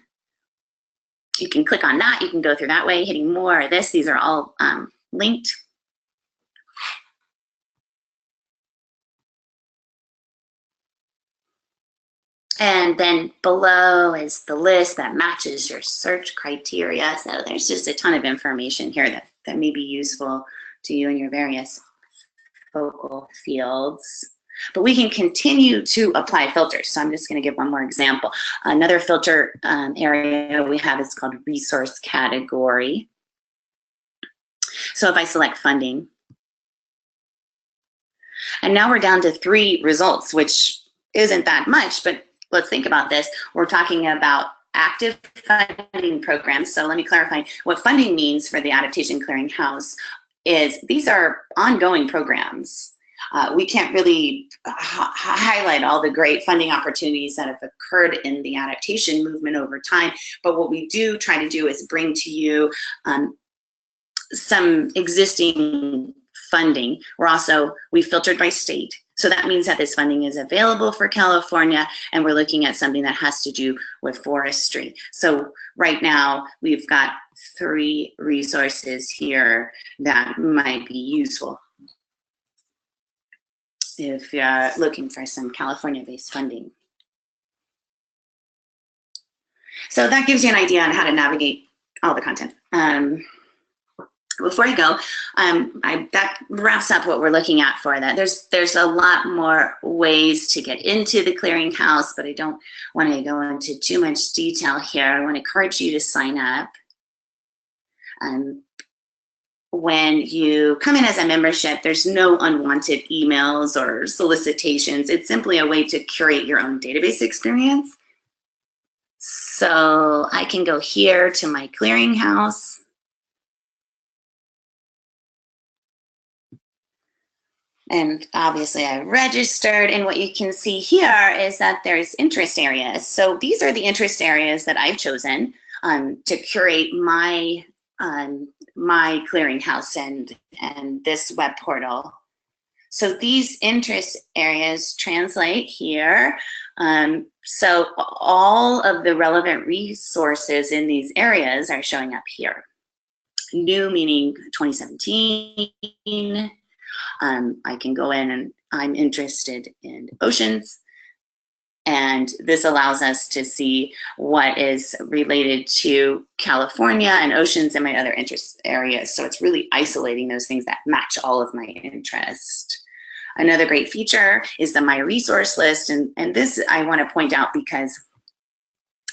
You can click on that, you can go through that way, hitting more or this. These are all linked. And then below is the list that matches your search criteria. So there's just a ton of information here that may be useful to you in your various focal fields. But we can continue to apply filters. So I'm just going to give one more example. Another filter area we have is called resource category. So if I select funding, and now we're down to 3 results, which isn't that much, but let's think about this. We're talking about active funding programs. So let me clarify what funding means for the Adaptation Clearinghouse is these are ongoing programs. We can't really highlight all the great funding opportunities that have occurred in the adaptation movement over time, but what we do try to do is bring to you some existing funding. We filtered by state. So that means that this funding is available for California, and we're looking at something that has to do with forestry. So right now, we've got 3 resources here that might be useful if you're looking for some California-based funding. So that gives you an idea on how to navigate all the content. Before I go, that wraps up what we're looking at for that. There's a lot more ways to get into the clearinghouse, but I don't want to go into too much detail here. I want to encourage you to sign up. When you come in as a membership, there's no unwanted emails or solicitations. It's simply a way to curate your own database experience. So I can go here to my clearinghouse. And obviously I registered, and what you can see here is that there's interest areas. So these are the interest areas that I've chosen to curate my clearinghouse and this web portal. So these interest areas translate here. So all of the relevant resources in these areas are showing up here. New meaning 2017. I can go in and I'm interested in oceans. And this allows us to see what is related to California and oceans and my other interest areas. So it's really isolating those things that match all of my interest. Another great feature is the My Resource List. And this I want to point out because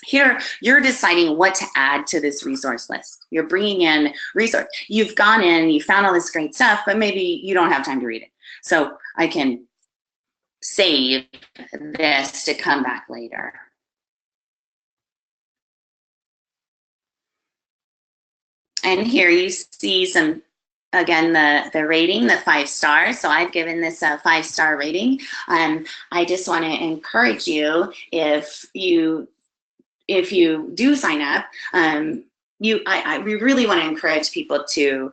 here you're deciding what to add to this resource list. You're bringing in resource. You've gone in, you found all this great stuff, but maybe you don't have time to read it. So I can save this to come back later. And here you see some, again, the rating, the 5 stars. So I've given this a 5-star rating. I just want to encourage you, if you do sign up, we really want to encourage people to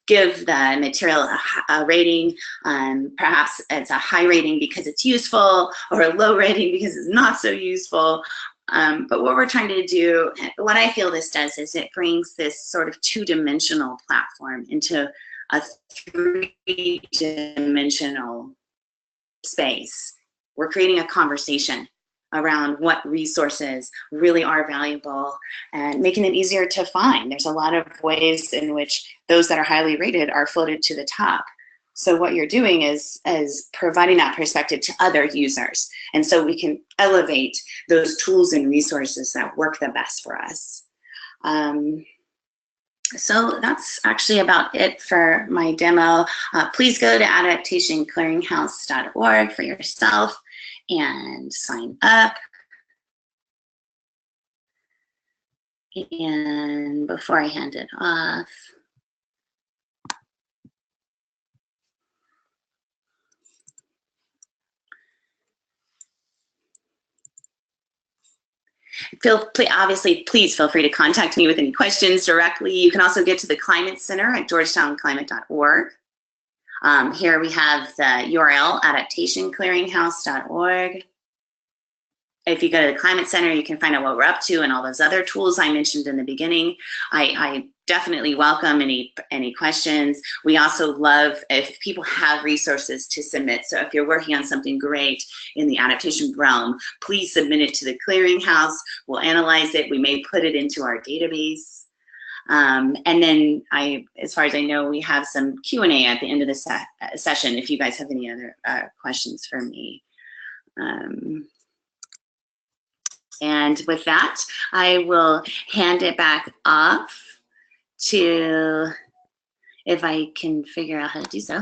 give the material a rating. Perhaps it's a high rating because it's useful, or a low rating because it's not so useful. But what we're trying to do, what I feel this does, is it brings this sort of 2-dimensional platform into a 3-dimensional space. We're creating a conversation around what resources really are valuable and making it easier to find. There's a lot of ways in which those that are highly rated are floated to the top. So what you're doing is providing that perspective to other users. And so we can elevate those tools and resources that work the best for us. So that's actually about it for my demo. Please go to adaptationclearinghouse.org for yourself and sign up. And before I hand it off, Obviously, please feel free to contact me with any questions directly. You can also get to the Climate Center at georgetownclimate.org. Here we have the URL, adaptationclearinghouse.org. If you go to the Climate Center, you can find out what we're up to and all those other tools I mentioned in the beginning. I definitely welcome any questions. We also love if people have resources to submit. So if you're working on something great in the adaptation realm, please submit it to the clearinghouse. We'll analyze it. We may put it into our database. And then as far as I know, we have some Q&A at the end of the session if you guys have any other questions for me. And with that, I will hand it back off to, if I can figure out how to do so,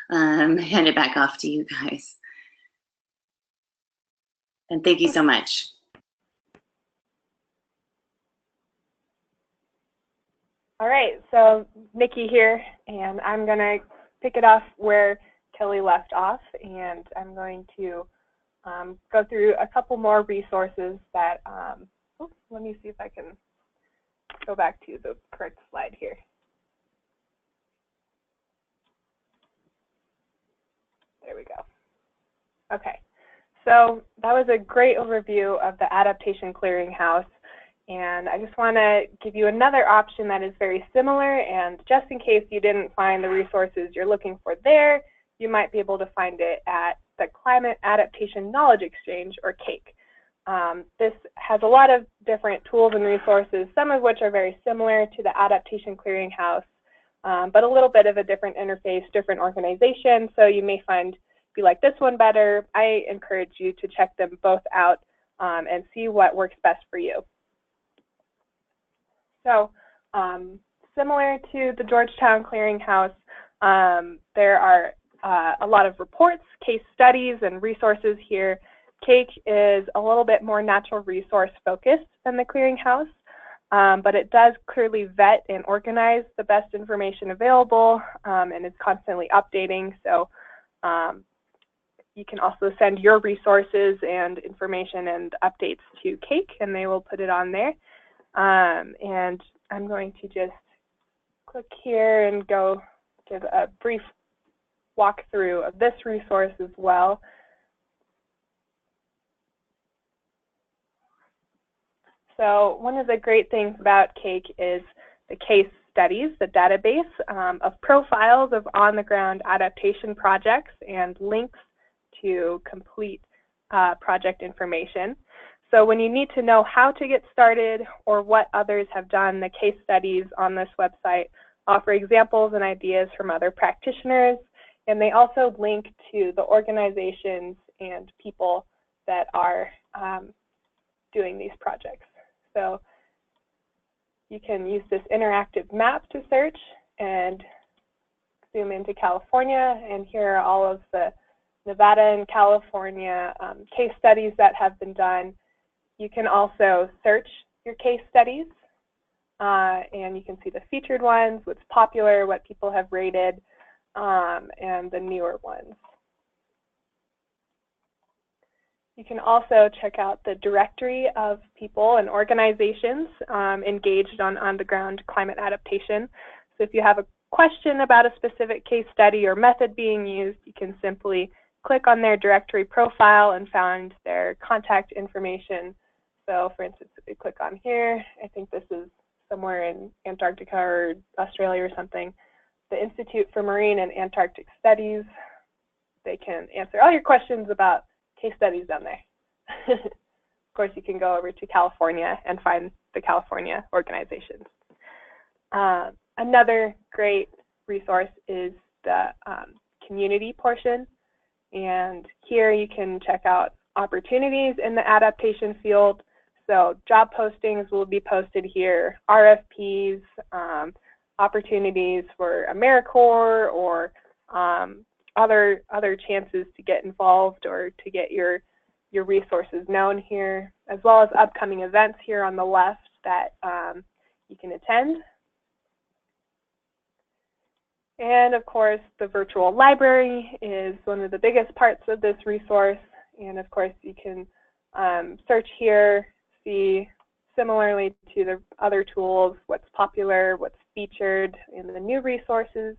hand it back off to you guys. And thank you so much. All right, so Nikki here, and I'm going to pick it off where Kelly left off, and I'm going to go through a couple more resources that, let me see if I can go back to the correct slide here. There we go. Okay, so that was a great overview of the Adaptation Clearinghouse, and I just want to give you another option that is very similar, and just in case you didn't find the resources you're looking for there, you might be able to find it at the Climate Adaptation Knowledge Exchange, or CAKE. This has a lot of different tools and resources, some of which are very similar to the Adaptation Clearinghouse, but a little bit of a different interface, different organization, so you may find if you like this one better. I encourage you to check them both out and see what works best for you. So similar to the Georgetown Clearinghouse, there are a lot of reports, case studies, and resources here. CAKE is a little bit more natural resource focused than the Clearinghouse, but it does clearly vet and organize the best information available, and is constantly updating. So you can also send your resources and information and updates to CAKE, and they will put it on there. And I'm going to just click here and go give a brief walkthrough of this resource as well. So one of the great things about CAKE is the case studies, the database of profiles of on-the-ground adaptation projects and links to complete project information. So when you need to know how to get started or what others have done, the case studies on this website offer examples and ideas from other practitioners, and they also link to the organizations and people that are doing these projects. So you can use this interactive map to search and zoom into California, and here are all of the Nevada and California case studies that have been done. You can also search your case studies, and you can see the featured ones, what's popular, what people have rated, and the newer ones. You can also check out the directory of people and organizations engaged on on-the-ground climate adaptation. So if you have a question about a specific case study or method being used, you can simply click on their directory profile and find their contact information. So for instance, if you click on here, I think this is somewhere in Antarctica or Australia or something, the Institute for Marine and Antarctic Studies, they can answer all your questions about case studies down there. Of course, you can go over to California and find the California organizations. Another great resource is the community portion. And here you can check out opportunities in the adaptation field. So job postings will be posted here, RFPs, opportunities for AmeriCorps or other chances to get involved or to get your resources known here, as well as upcoming events here on the left that you can attend. And of course, the virtual library is one of the biggest parts of this resource. And of course, you can search here, see similarly to the other tools, what's popular, what's featured in the new resources.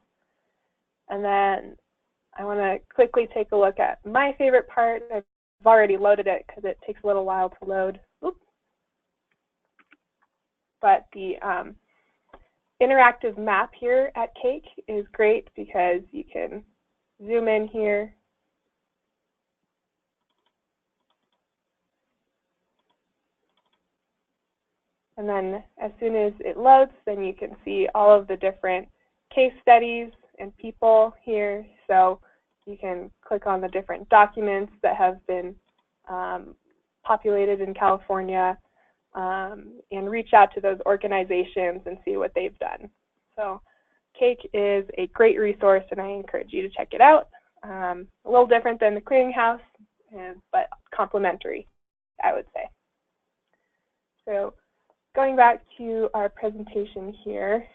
And then I want to quickly take a look at my favorite part. I've already loaded it because it takes a little while to load. Oops. But the interactive map here at CAKE is great because you can zoom in here. And then as soon as it loads, then you can see all of the different case studies and people here. So you can click on the different documents that have been populated in California and reach out to those organizations and see what they've done. So CAKE is a great resource, and I encourage you to check it out. A little different than the Clearinghouse, but complementary, I would say. So going back to our presentation here,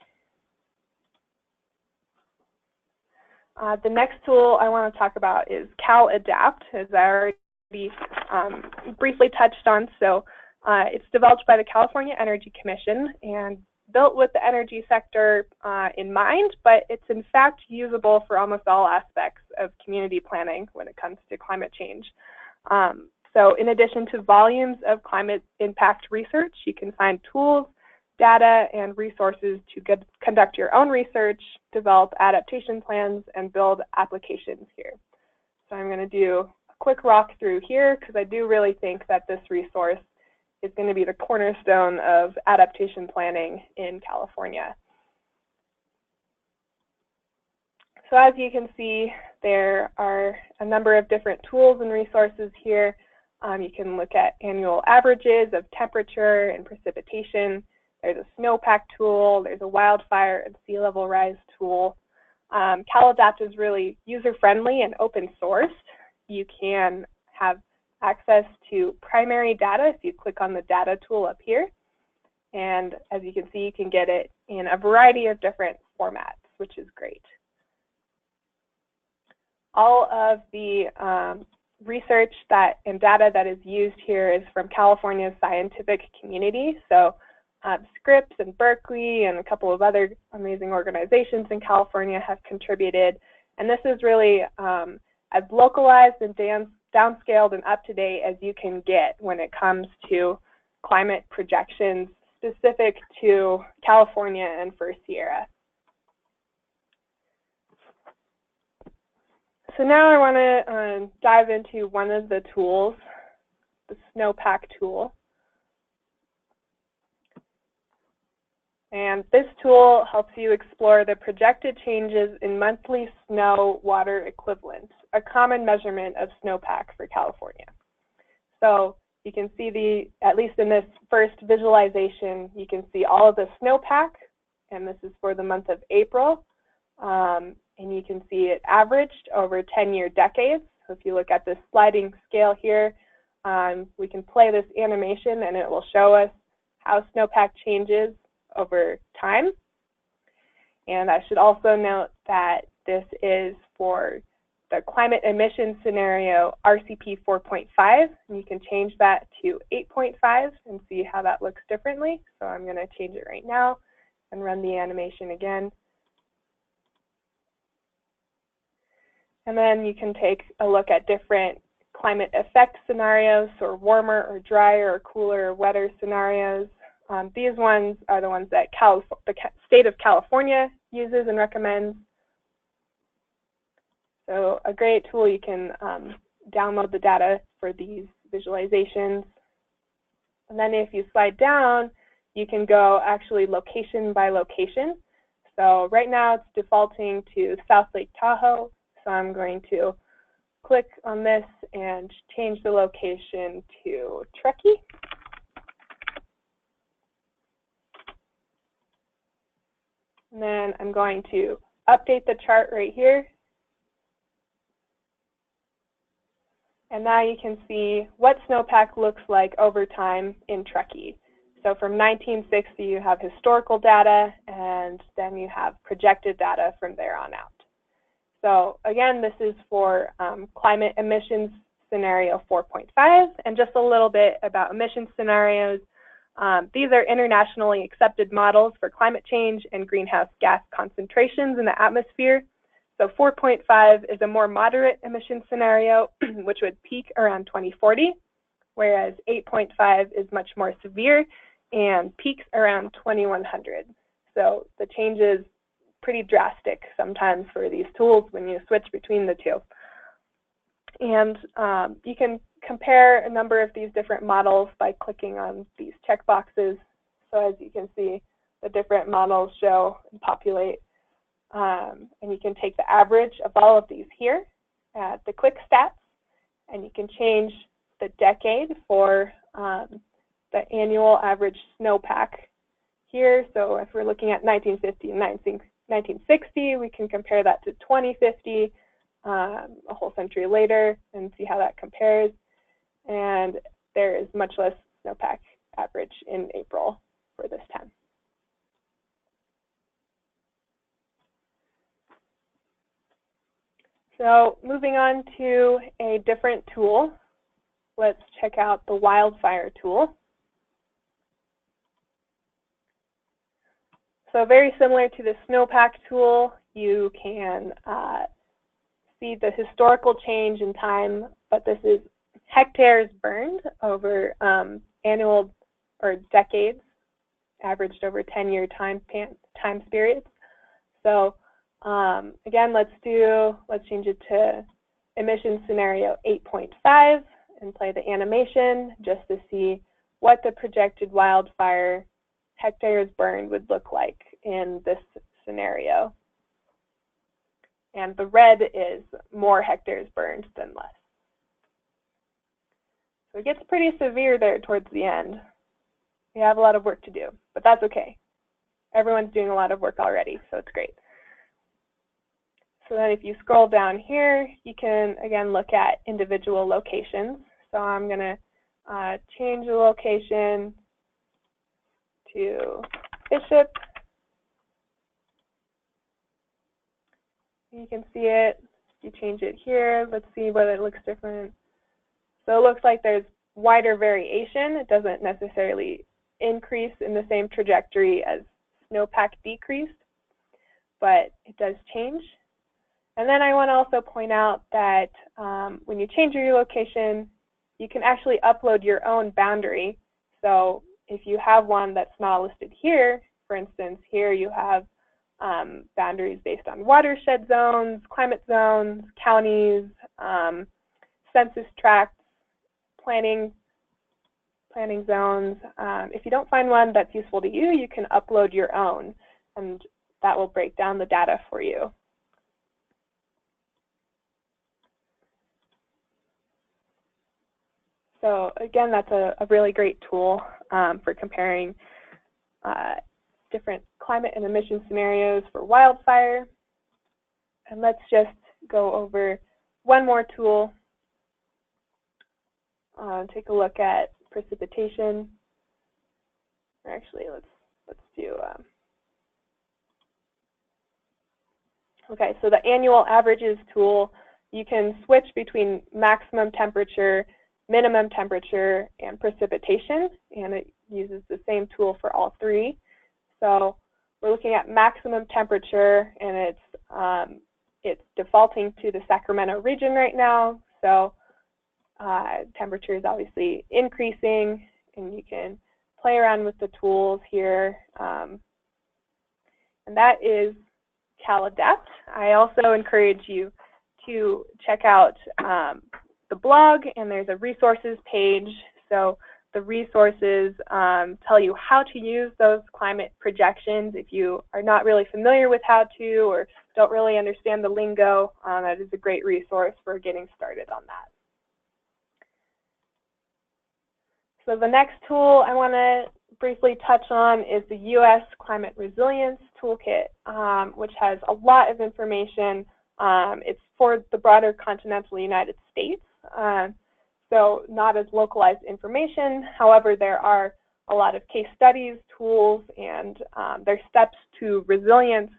the next tool I want to talk about is CalAdapt, as I already briefly touched on. So it's developed by the California Energy Commission and built with the energy sector in mind, but it's in fact usable for almost all aspects of community planning when it comes to climate change. So in addition to volumes of climate impact research, you can find tools, data, and resources to conduct your own research, develop adaptation plans, and build applications here. So I'm going to do a quick walk through here because I do really think that this resource is going to be the cornerstone of adaptation planning in California. So as you can see, there are a number of different tools and resources here. You can look at annual averages of temperature and precipitation. There's a snowpack tool. There's a wildfire and sea level rise tool. CalAdapt is really user-friendly and open source. You can have access to primary data if you click on the data tool up here. And as you can see, you can get it in a variety of different formats, which is great. All of the research and data that is used here is from California's scientific community. So Scripps and Berkeley and a couple of other amazing organizations in California have contributed. And this is really as localized and downscaled and up-to-date as you can get when it comes to climate projections specific to California and for Sierra. So now I want to dive into one of the tools, the snowpack tool. And this tool helps you explore the projected changes in monthly snow water equivalent, a common measurement of snowpack for California. So you can see at least in this first visualization, you can see all of the snowpack, and this is for the month of April. And you can see it averaged over 10-year decades. So if you look at this sliding scale here, we can play this animation and it will show us how snowpack changes over time. And I should also note that this is for the climate emission scenario RCP 4.5, and you can change that to 8.5 and see how that looks differently. So I'm going to change it right now and run the animation again. And then you can take a look at different climate effect scenarios, or warmer or drier or cooler or wetter scenarios. These ones are the ones that the state of California uses and recommends. So a great tool, you can download the data for these visualizations. And then if you slide down, you can go actually location by location. So right now it's defaulting to South Lake Tahoe. So I'm going to click on this and change the location to Truckee. And then I'm going to update the chart right here. And now you can see what snowpack looks like over time in Truckee. So from 1960, you have historical data, and then you have projected data from there on out. So again, this is for climate emissions scenario 4.5, and just a little bit about emission scenarios. These are internationally accepted models for climate change and greenhouse gas concentrations in the atmosphere. So 4.5 is a more moderate emission scenario, which would peak around 2040, whereas 8.5 is much more severe and peaks around 2100. So the change is pretty drastic sometimes for these tools when you switch between the two. And you can compare a number of these different models by clicking on these checkboxes. So as you can see, the different models show and populate. And you can take the average of all of these here at the quick stats, and you can change the decade for the annual average snowpack here. So if we're looking at 1950 and 1960, we can compare that to 2050, a whole century later, and see how that compares. And there is much less snowpack average in April for this time. So moving on to a different tool, let's check out the wildfire tool. So very similar to the snowpack tool, you can see the historical change in time, but this is hectares burned over annual or decades, averaged over 10-year time periods. So again, let's change it to emission scenario 8.5 and play the animation just to see what the projected wildfire hectares burned would look like in this scenario. And the red is more hectares burned than less. So it gets pretty severe there towards the end. We have a lot of work to do, but that's okay. Everyone's doing a lot of work already, so it's great. So then if you scroll down here, you can, again, look at individual locations. So I'm going to change the location to Bishop. You can see it. You change it here. Let's see whether it looks different. So it looks like there's wider variation. It doesn't necessarily increase in the same trajectory as snowpack decreased, but it does change. And then I want to also point out that when you change your location, you can actually upload your own boundary. So if you have one that's not listed here, for instance, here you have boundaries based on watershed zones, climate zones, counties, census tracts, planning zones. If you don't find one that's useful to you, you can upload your own, and that will break down the data for you. So again, that's a really great tool for comparing different climate and emission scenarios for wildfire. And let's just go over one more tool. Take a look at precipitation. Or actually, let's do. Okay, so the annual averages tool. You can switch between maximum temperature, minimum temperature, and precipitation, and it uses the same tool for all three. So we're looking at maximum temperature, and it's defaulting to the Sacramento region right now. So temperature is obviously increasing, and you can play around with the tools here. And that is CalAdapt. I also encourage you to check out the blog, and there's a resources page. So the resources tell you how to use those climate projections. If you are not really familiar with how to or don't really understand the lingo, that is a great resource for getting started on that. So the next tool I want to briefly touch on is the U.S. Climate Resilience Toolkit, which has a lot of information. It's for the broader continental United States. So not as localized information. However, there are a lot of case studies, tools, and their steps to resilience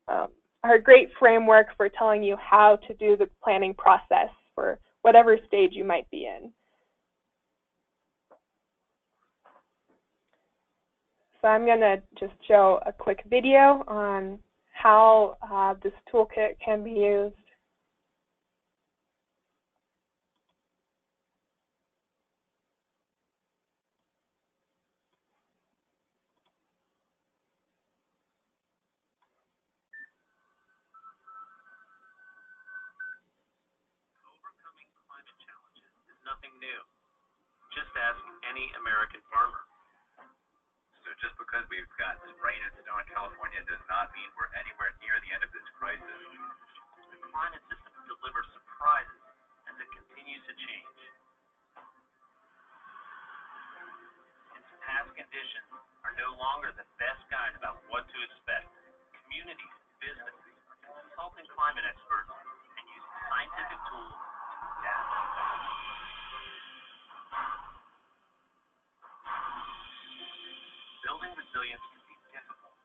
are a great framework for telling you how to do the planning process for whatever stage you might be in. So I'm going to just show a quick video on how this toolkit can be used. Overcoming climate challenges is nothing new. Just ask any American farmer. So just because we've got rain and snow in California does not mean we're anywhere near the end of this crisis. The climate system delivers surprises as it continues to change. Its past conditions are no longer the best guide about what to expect. Communities, businesses, and consulting climate experts can use scientific tools to adapt. Building resilience can be difficult,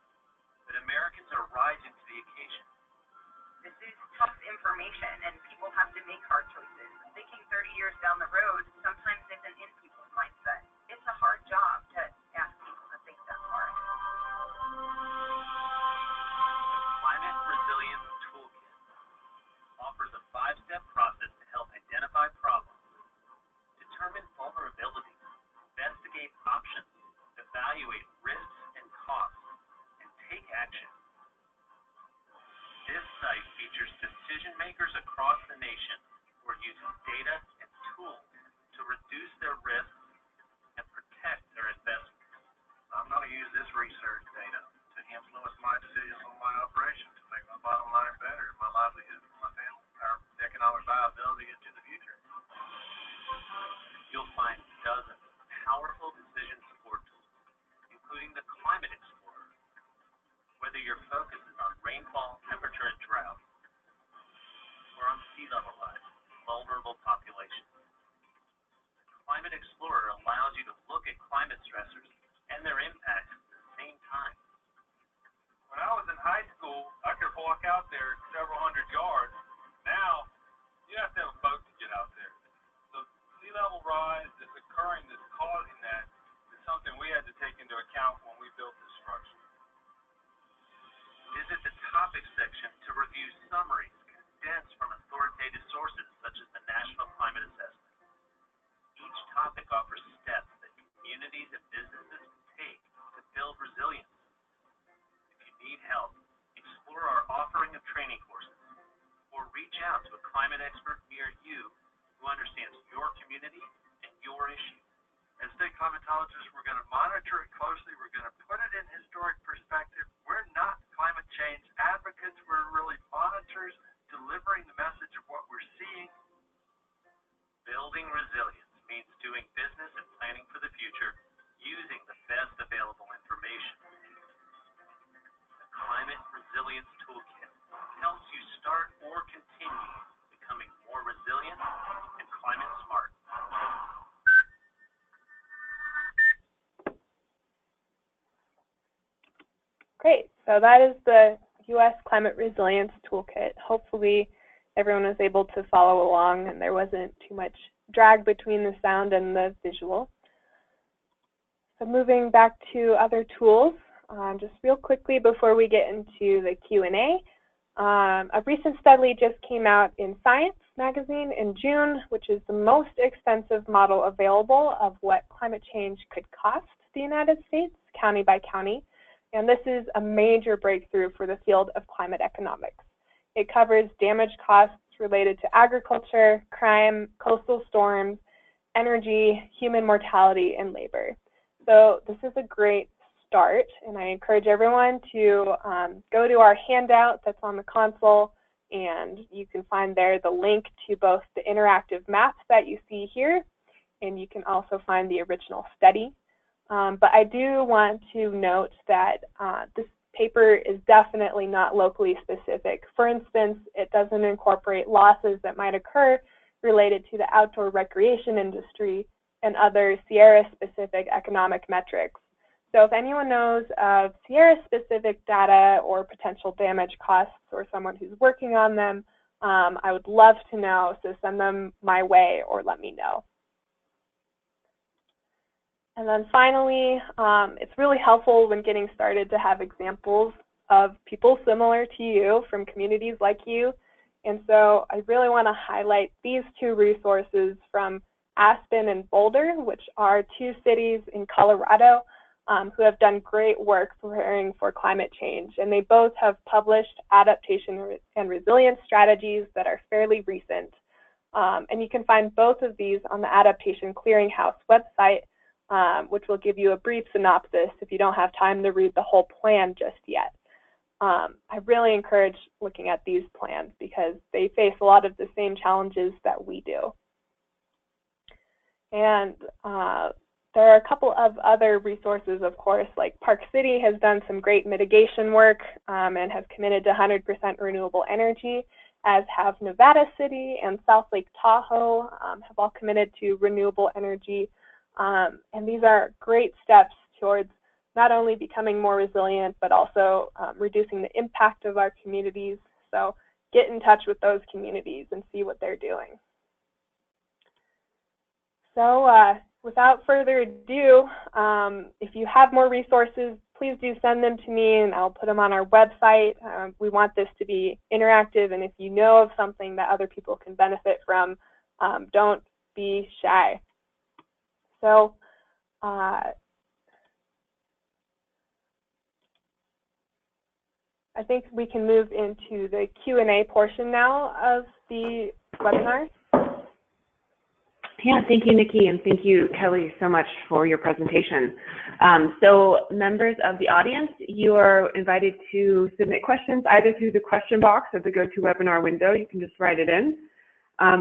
but Americans are rising to the occasion. This is tough information, and people have to make hard choices. Thinking 30 years down the road sometimes isn't in people's mindset. It's a hard job to ask people to think that far. The Climate Resilience Toolkit offers a 5-step process to help identify problems, determine vulnerabilities, investigate options, evaluate risks and costs, and take action. This site features decision makers across the nation who are using data and tools to reduce their risks and protect their investments. I'm going to use this research data to influence my decisions on my operation, to make my bottom line better, my livelihood for my family, our economic viability into the future. You'll find dozens of powerful decision support tools, including the Climate Explorer. Whether your focus is on rainfall, temperature, and drought, or on sea level rise, vulnerable populations, the Climate Explorer allows you to look at climate stressors and their impacts at the same time. When I was in high school, I could walk out there several hundred yards. Now, you have to have a boat to get out there. So sea level rise that's occurring, that's causing that, is something we had to take into account when we built this structure. Visit the topics section to review summaries condensed from authoritative sources such as the National Climate Assessment. Each topic offers steps that communities and businesses can take to build resilience. If you need help, explore our offering of training courses, or reach out to a climate expert near you who understands your community and your issues. As state climatologists, we're going to monitor it closely. We're going to put it in historic perspective. We're not climate change advocates. We're really monitors delivering the message of what we're seeing. Building resilience means doing business and planning for the future using the best available information. The Climate Resilience Toolkit helps you start or continue becoming more resilient and climate smart. Great. So that is the U.S. Climate Resilience Toolkit. Hopefully everyone was able to follow along and there wasn't too much drag between the sound and the visual. So moving back to other tools, just real quickly before we get into the Q&A, a recent study just came out in Science magazine in June, which is the most extensive model available of what climate change could cost the United States, county by county. And this is a major breakthrough for the field of climate economics. It covers damage costs related to agriculture, crime, coastal storms, energy, human mortality, and labor. So this is a great start, and I encourage everyone to go to our handout that's on the console, and you can find there the link to both the interactive maps that you see here, and you can also find the original study. But I do want to note that this paper is definitely not locally specific. For instance, it doesn't incorporate losses that might occur related to the outdoor recreation industry and other Sierra-specific economic metrics. So if anyone knows of Sierra-specific data or potential damage costs or someone who's working on them, I would love to know, so send them my way or let me know. And then finally, it's really helpful when getting started to have examples of people similar to you from communities like you. And so I really want to highlight these two resources from Aspen and Boulder, which are two cities in Colorado who have done great work preparing for climate change. And they both have published adaptation and resilience strategies that are fairly recent. And you can find both of these on the Adaptation Clearinghouse website, which will give you a brief synopsis if you don't have time to read the whole plan just yet. I really encourage looking at these plans because they face a lot of the same challenges that we do. And there are a couple of other resources, of course, like Park City has done some great mitigation work and has committed to 100% renewable energy, as have Nevada City and South Lake Tahoe have all committed to renewable energy. And these are great steps towards not only becoming more resilient, but also reducing the impact of our communities. So get in touch with those communities and see what they're doing. So without further ado, if you have more resources, please do send them to me and I'll put them on our website. We want this to be interactive, and if you know of something that other people can benefit from, don't be shy. So I think we can move into the Q&A portion now of the webinar. Yeah, thank you, Nikki, and thank you, Kelly, so much for your presentation. So members of the audience, you are invited to submit questions either through the question box or the GoToWebinar window. You can just write it in,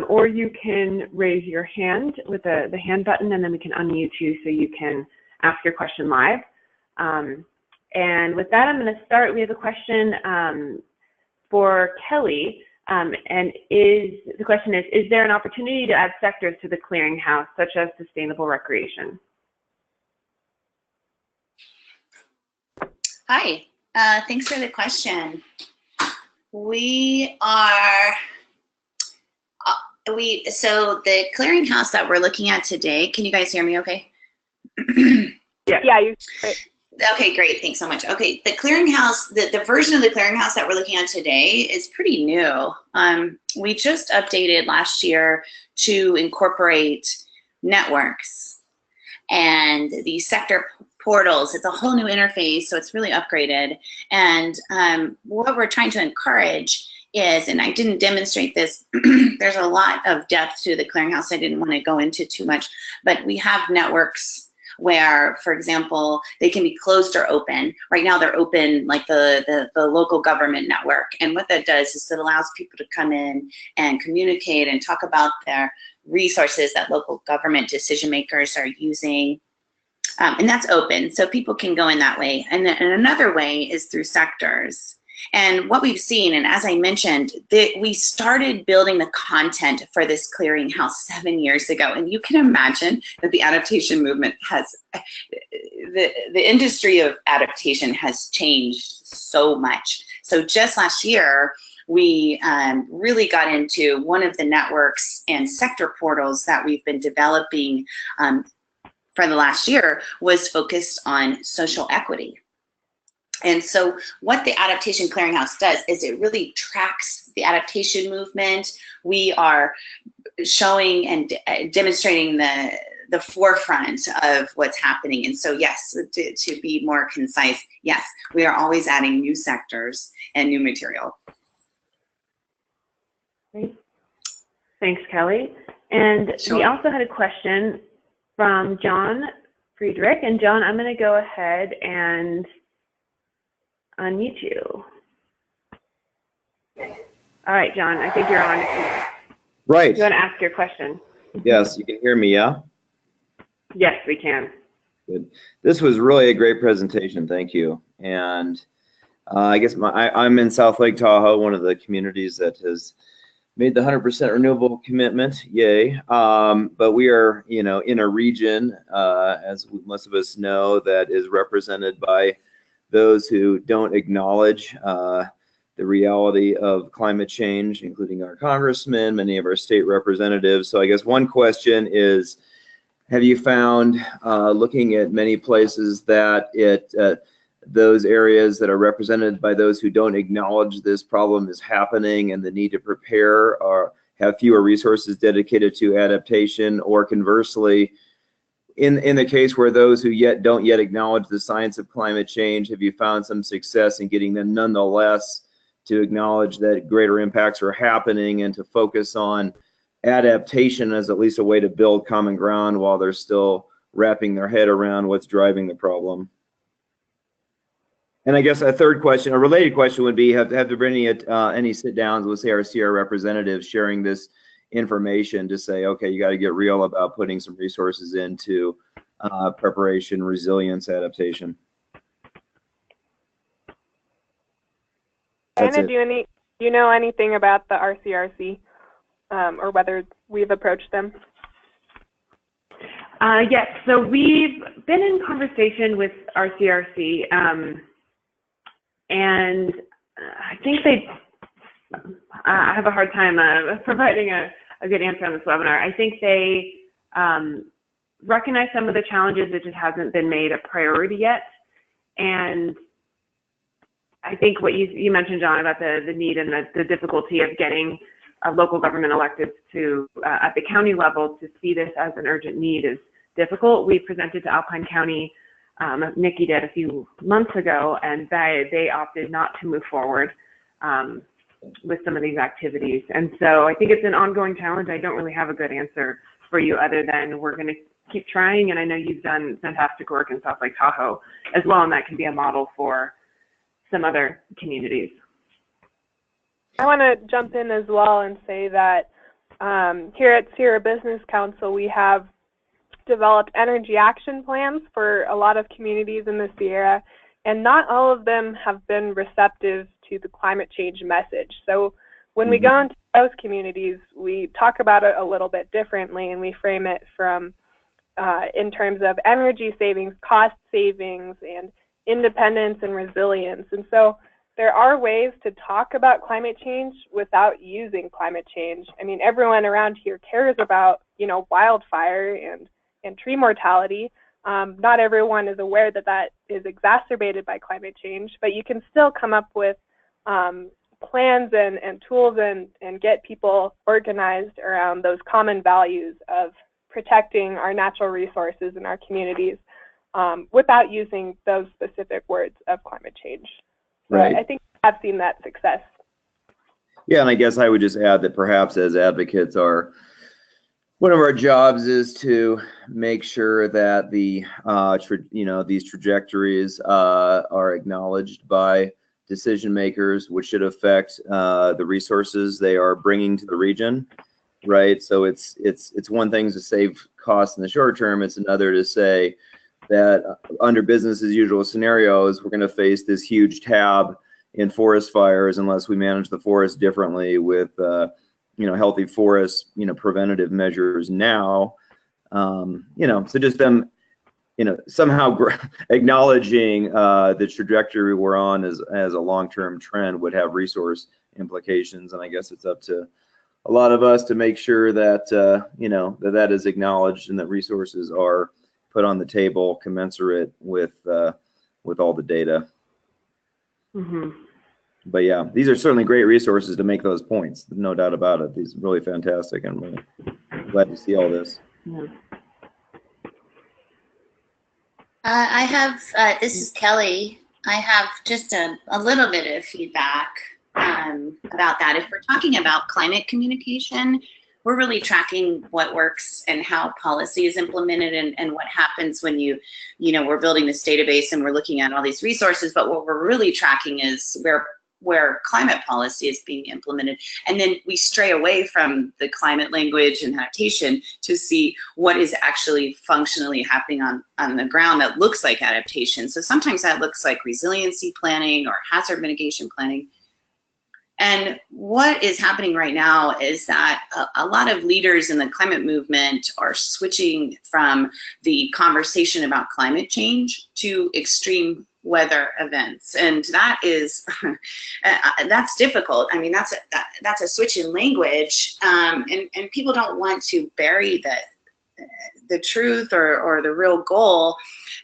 or you can raise your hand with the hand button, and then we can unmute you so you can ask your question live. And with that, I'm going to start. We have a question for Kelly. And the question is there an opportunity to add sectors to the clearinghouse, such as sustainable recreation? Hi, thanks for the question. We are, so the clearinghouse that we're looking at today, can you guys hear me okay? Yeah, you're great. Okay, great. Thanks so much. Okay, the clearinghouse, the version of the clearinghouse that we're looking at today is pretty new. We just updated last year to incorporate networks and the sector portals. It's a whole new interface, so it's really upgraded. And what we're trying to encourage is, and I didn't demonstrate this, there's a lot of depth to the clearinghouse I didn't want to go into too much, but we have networks where, for example, they can be closed or open. Right now they're open, like the local government network. And what that does is it allows people to come in and communicate and talk about their resources that local government decision makers are using. And that's open, so people can go in that way. And then another way is through sectors. And what we've seen, and as I mentioned, we started building the content for this clearinghouse 7 years ago. And you can imagine that the adaptation movement has, the industry of adaptation has changed so much. So just last year, we really got into one of the networks and sector portals that we've been developing for the last year was focused on social equity. And so what the Adaptation Clearinghouse does is it really tracks the adaptation movement. We are showing and demonstrating the forefront of what's happening. And so yes, to be more concise, yes, we are always adding new sectors and new material. Great. Thanks, Kelly. And Sure. We also had a question from John Friedrich. And John, I'm going to go ahead and unmute you. All right, John, I think you're on. Right. You want to ask your question? Yes, you can hear me, yeah? Yes, we can. Good. This was really a great presentation, thank you. And I guess I'm in South Lake Tahoe, one of the communities that has made the 100% renewable commitment, yay. But we are, in a region, as most of us know, that is represented by those who don't acknowledge the reality of climate change, including our congressmen, many of our state representatives. So I guess one question is, have you found, looking at many places, that those areas that are represented by those who don't acknowledge this problem is happening and the need to prepare or have fewer resources dedicated to adaptation? Or conversely, in the case where those who don't yet acknowledge the science of climate change, have you found some success in getting them nonetheless to acknowledge that greater impacts are happening and to focus on adaptation as at least a way to build common ground while they're still wrapping their head around what's driving the problem? And I guess a third question, a related question, would be, have there been any sit downs with, say, our Sierra representatives sharing this information to say, okay, you got to get real about putting some resources into preparation, resilience, adaptation? Anna, do you know anything about the RCRC, or whether we've approached them? Yes, so we've been in conversation with RCRC, and I think I have a hard time providing a good answer on this webinar. I think they recognize some of the challenges. It just hasn't been made a priority yet. And I think what you mentioned, John, about the need and the difficulty of getting local government electeds to, at the county level, to see this as an urgent need is difficult. We presented to Alpine County, Nikki did, a few months ago, and they opted not to move forward with some of these activities. And so I think it's an ongoing challenge. I don't really have a good answer for you other than we're going to keep trying, and I know you've done fantastic work in South Lake Tahoe as well, and that can be a model for some other communities. I want to jump in as well and say that here at Sierra Business Council, we have developed energy action plans for a lot of communities in the Sierra, and not all of them have been receptive to the climate change message. So when we go into those communities, we talk about it a little bit differently, and we frame it from in terms of energy savings, cost savings, and independence and resilience. And so there are ways to talk about climate change without using climate change. I mean, everyone around here cares about, wildfire and tree mortality. Not everyone is aware that that is exacerbated by climate change, but you can still come up with plans and tools and get people organized around those common values of protecting our natural resources in our communities without using those specific words of climate change. So right. I think I've seen that success. Yeah, and I guess I would just add that perhaps as advocates, one of our jobs is to make sure that these trajectories are acknowledged by decision makers, which should affect the resources they are bringing to the region, right? So it's one thing to save costs in the short term. It's another to say that under business as usual scenarios, we're going to face this huge tab in forest fires unless we manage the forest differently with healthy forests, preventative measures now. So just them, somehow acknowledging the trajectory we're on as a long-term trend would have resource implications. And I guess it's up to a lot of us to make sure that, that is acknowledged and that resources are put on the table commensurate with all the data. But yeah, these are certainly great resources to make those points. No doubt about it. These are really fantastic. I'm really glad to see all this. Yeah. I have, this is Kelly. I have just a little bit of feedback about that. If we're talking about climate communication, we're really tracking what works and how policy is implemented and what happens when we're building this database and we're looking at all these resources, but what we're really tracking is where climate policy is being implemented. And then we stray away from the climate language and adaptation to see what is actually functionally happening on the ground that looks like adaptation. So sometimes that looks like resiliency planning or hazard mitigation planning. And what is happening right now is that a lot of leaders in the climate movement are switching from the conversation about climate change to extreme weather events, and that is that's difficult. I mean, that's a switch in language, and people don't want to bury the truth or the real goal.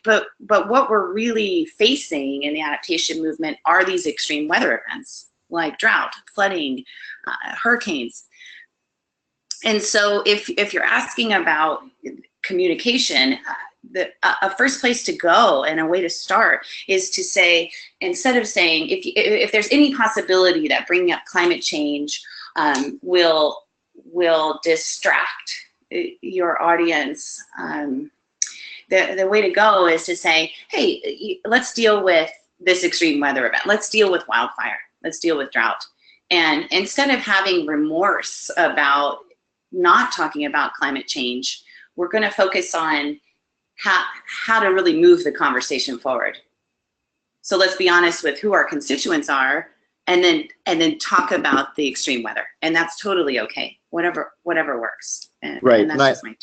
But what we're really facing in the adaptation movement are these extreme weather events like drought, flooding, hurricanes. And so if you're asking about communication, a first place to go and a way to start is to say, instead of saying, if there's any possibility that bringing up climate change will distract your audience, the way to go is to say, hey, let's deal with this extreme weather event. Let's deal with wildfire. Let's deal with drought. And instead of having remorse about not talking about climate change, we're going to focus on how to really move the conversation forward. So let's be honest with who our constituents are, and then talk about the extreme weather, and that's totally okay. Whatever works. Right. And that's just my tip.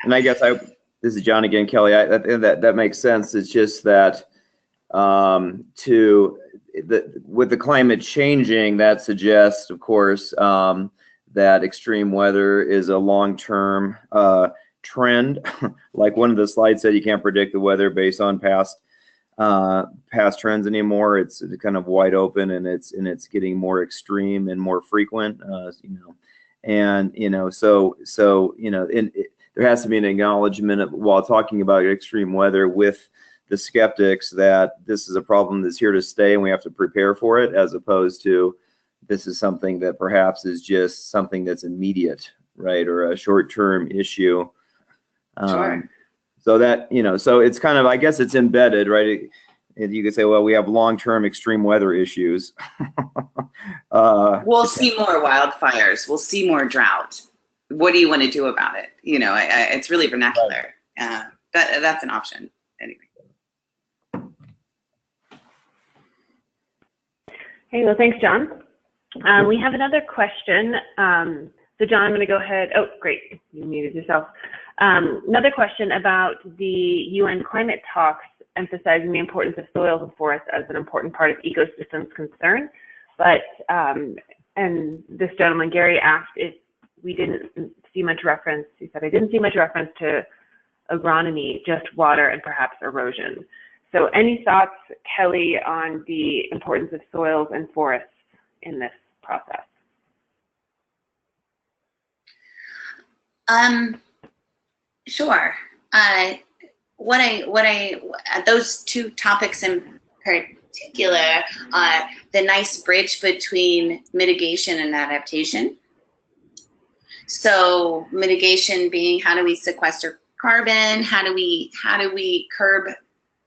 And I guess this is John again, Kelly. That makes sense. It's just that with the climate changing, that suggests, of course, that extreme weather is a long-term trend. Like one of the slides said, you can't predict the weather based on past trends anymore. It's kind of wide open, and it's getting more extreme and more frequent. There has to be an acknowledgement while talking about extreme weather with the skeptics that this is a problem that's here to stay and we have to prepare for it, as opposed to this is something that perhaps is just something that's immediate, right, or a short-term issue. Sure. So that, so it's kind of, I guess it's embedded, right? You could say, well, we have long-term extreme weather issues. We'll see more wildfires. We'll see more drought. What do you want to do about it? It's really vernacular. That's an option anyway. Hey, well, thanks, John. We have another question. So John, I'm going to go ahead. Oh, great. You muted yourself. Another question about the UN climate talks emphasizing the importance of soils and forests as an important part of ecosystems concern. But, and this gentleman, Gary, asked if we didn't see much reference. He said, I didn't see much reference to agronomy, just water and perhaps erosion. So any thoughts, Kelly, on the importance of soils and forests in this process? Sure. Those two topics in particular, the nice bridge between mitigation and adaptation. So mitigation being, how do we sequester carbon? How do we curb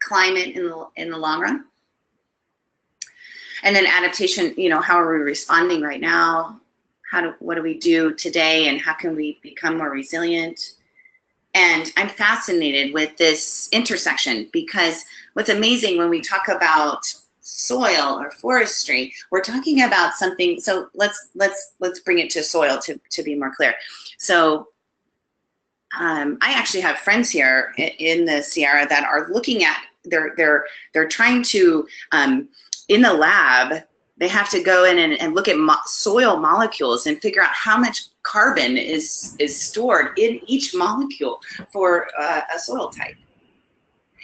climate in the long run? And then adaptation, how are we responding right now? What do we do today, and how can we become more resilient? And I'm fascinated with this intersection, because what's amazing when we talk about soil or forestry, we're talking about something. So let's bring it to soil to be more clear. So I actually have friends here in the Sierra that are looking at, they're trying to, in the lab, they have to go in and look at soil molecules and figure out how much carbon is stored in each molecule for a soil type.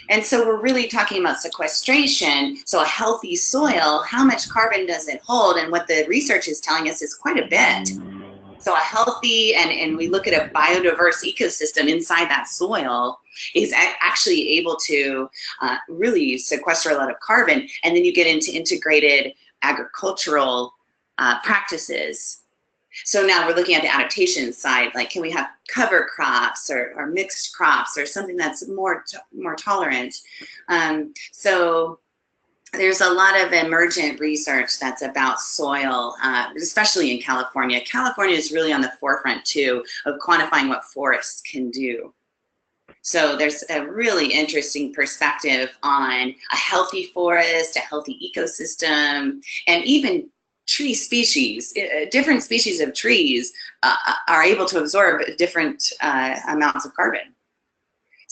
And so we're really talking about sequestration. So a healthy soil, how much carbon does it hold? And what the research is telling us is quite a bit. So a healthy, and we look at a biodiverse ecosystem inside that soil, is actually able to really sequester a lot of carbon. And then you get into integrated agricultural practices. So now we're looking at the adaptation side, like can we have cover crops or mixed crops or something that's more tolerant? So there's a lot of emergent research that's about soil, especially in California. California is really on the forefront too of quantifying what forests can do. So there's a really interesting perspective on a healthy forest, a healthy ecosystem, and even tree species. Different species of trees are able to absorb different amounts of carbon.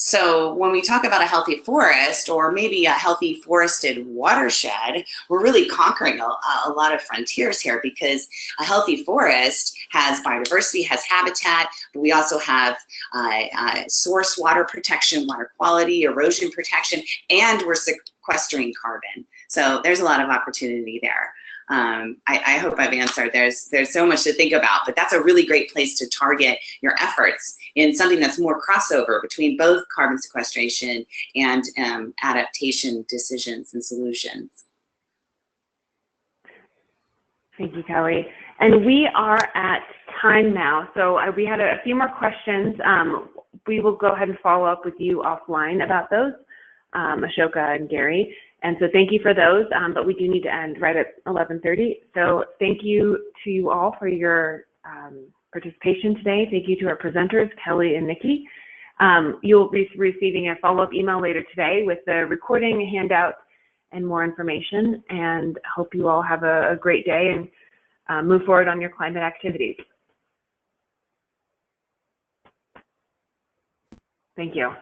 So when we talk about a healthy forest or maybe a healthy forested watershed, we're really conquering a lot of frontiers here, because a healthy forest has biodiversity, has habitat, but we also have source water protection, water quality, erosion protection, and we're sequestering carbon. So there's a lot of opportunity there. I hope I've answered. There's so much to think about, but that's a really great place to target your efforts in something that's more crossover between both carbon sequestration and adaptation decisions and solutions. Thank you, Kelly. And we are at time now, so we had a few more questions. We will go ahead and follow up with you offline about those, Ashoka and Gary. And so thank you for those, but we do need to end right at 11:30. So thank you to you all for your participation today. Thank you to our presenters, Kelly and Nikki. You'll be receiving a follow-up email later today with the recording, handout, and more information. And hope you all have a great day and move forward on your climate activities. Thank you.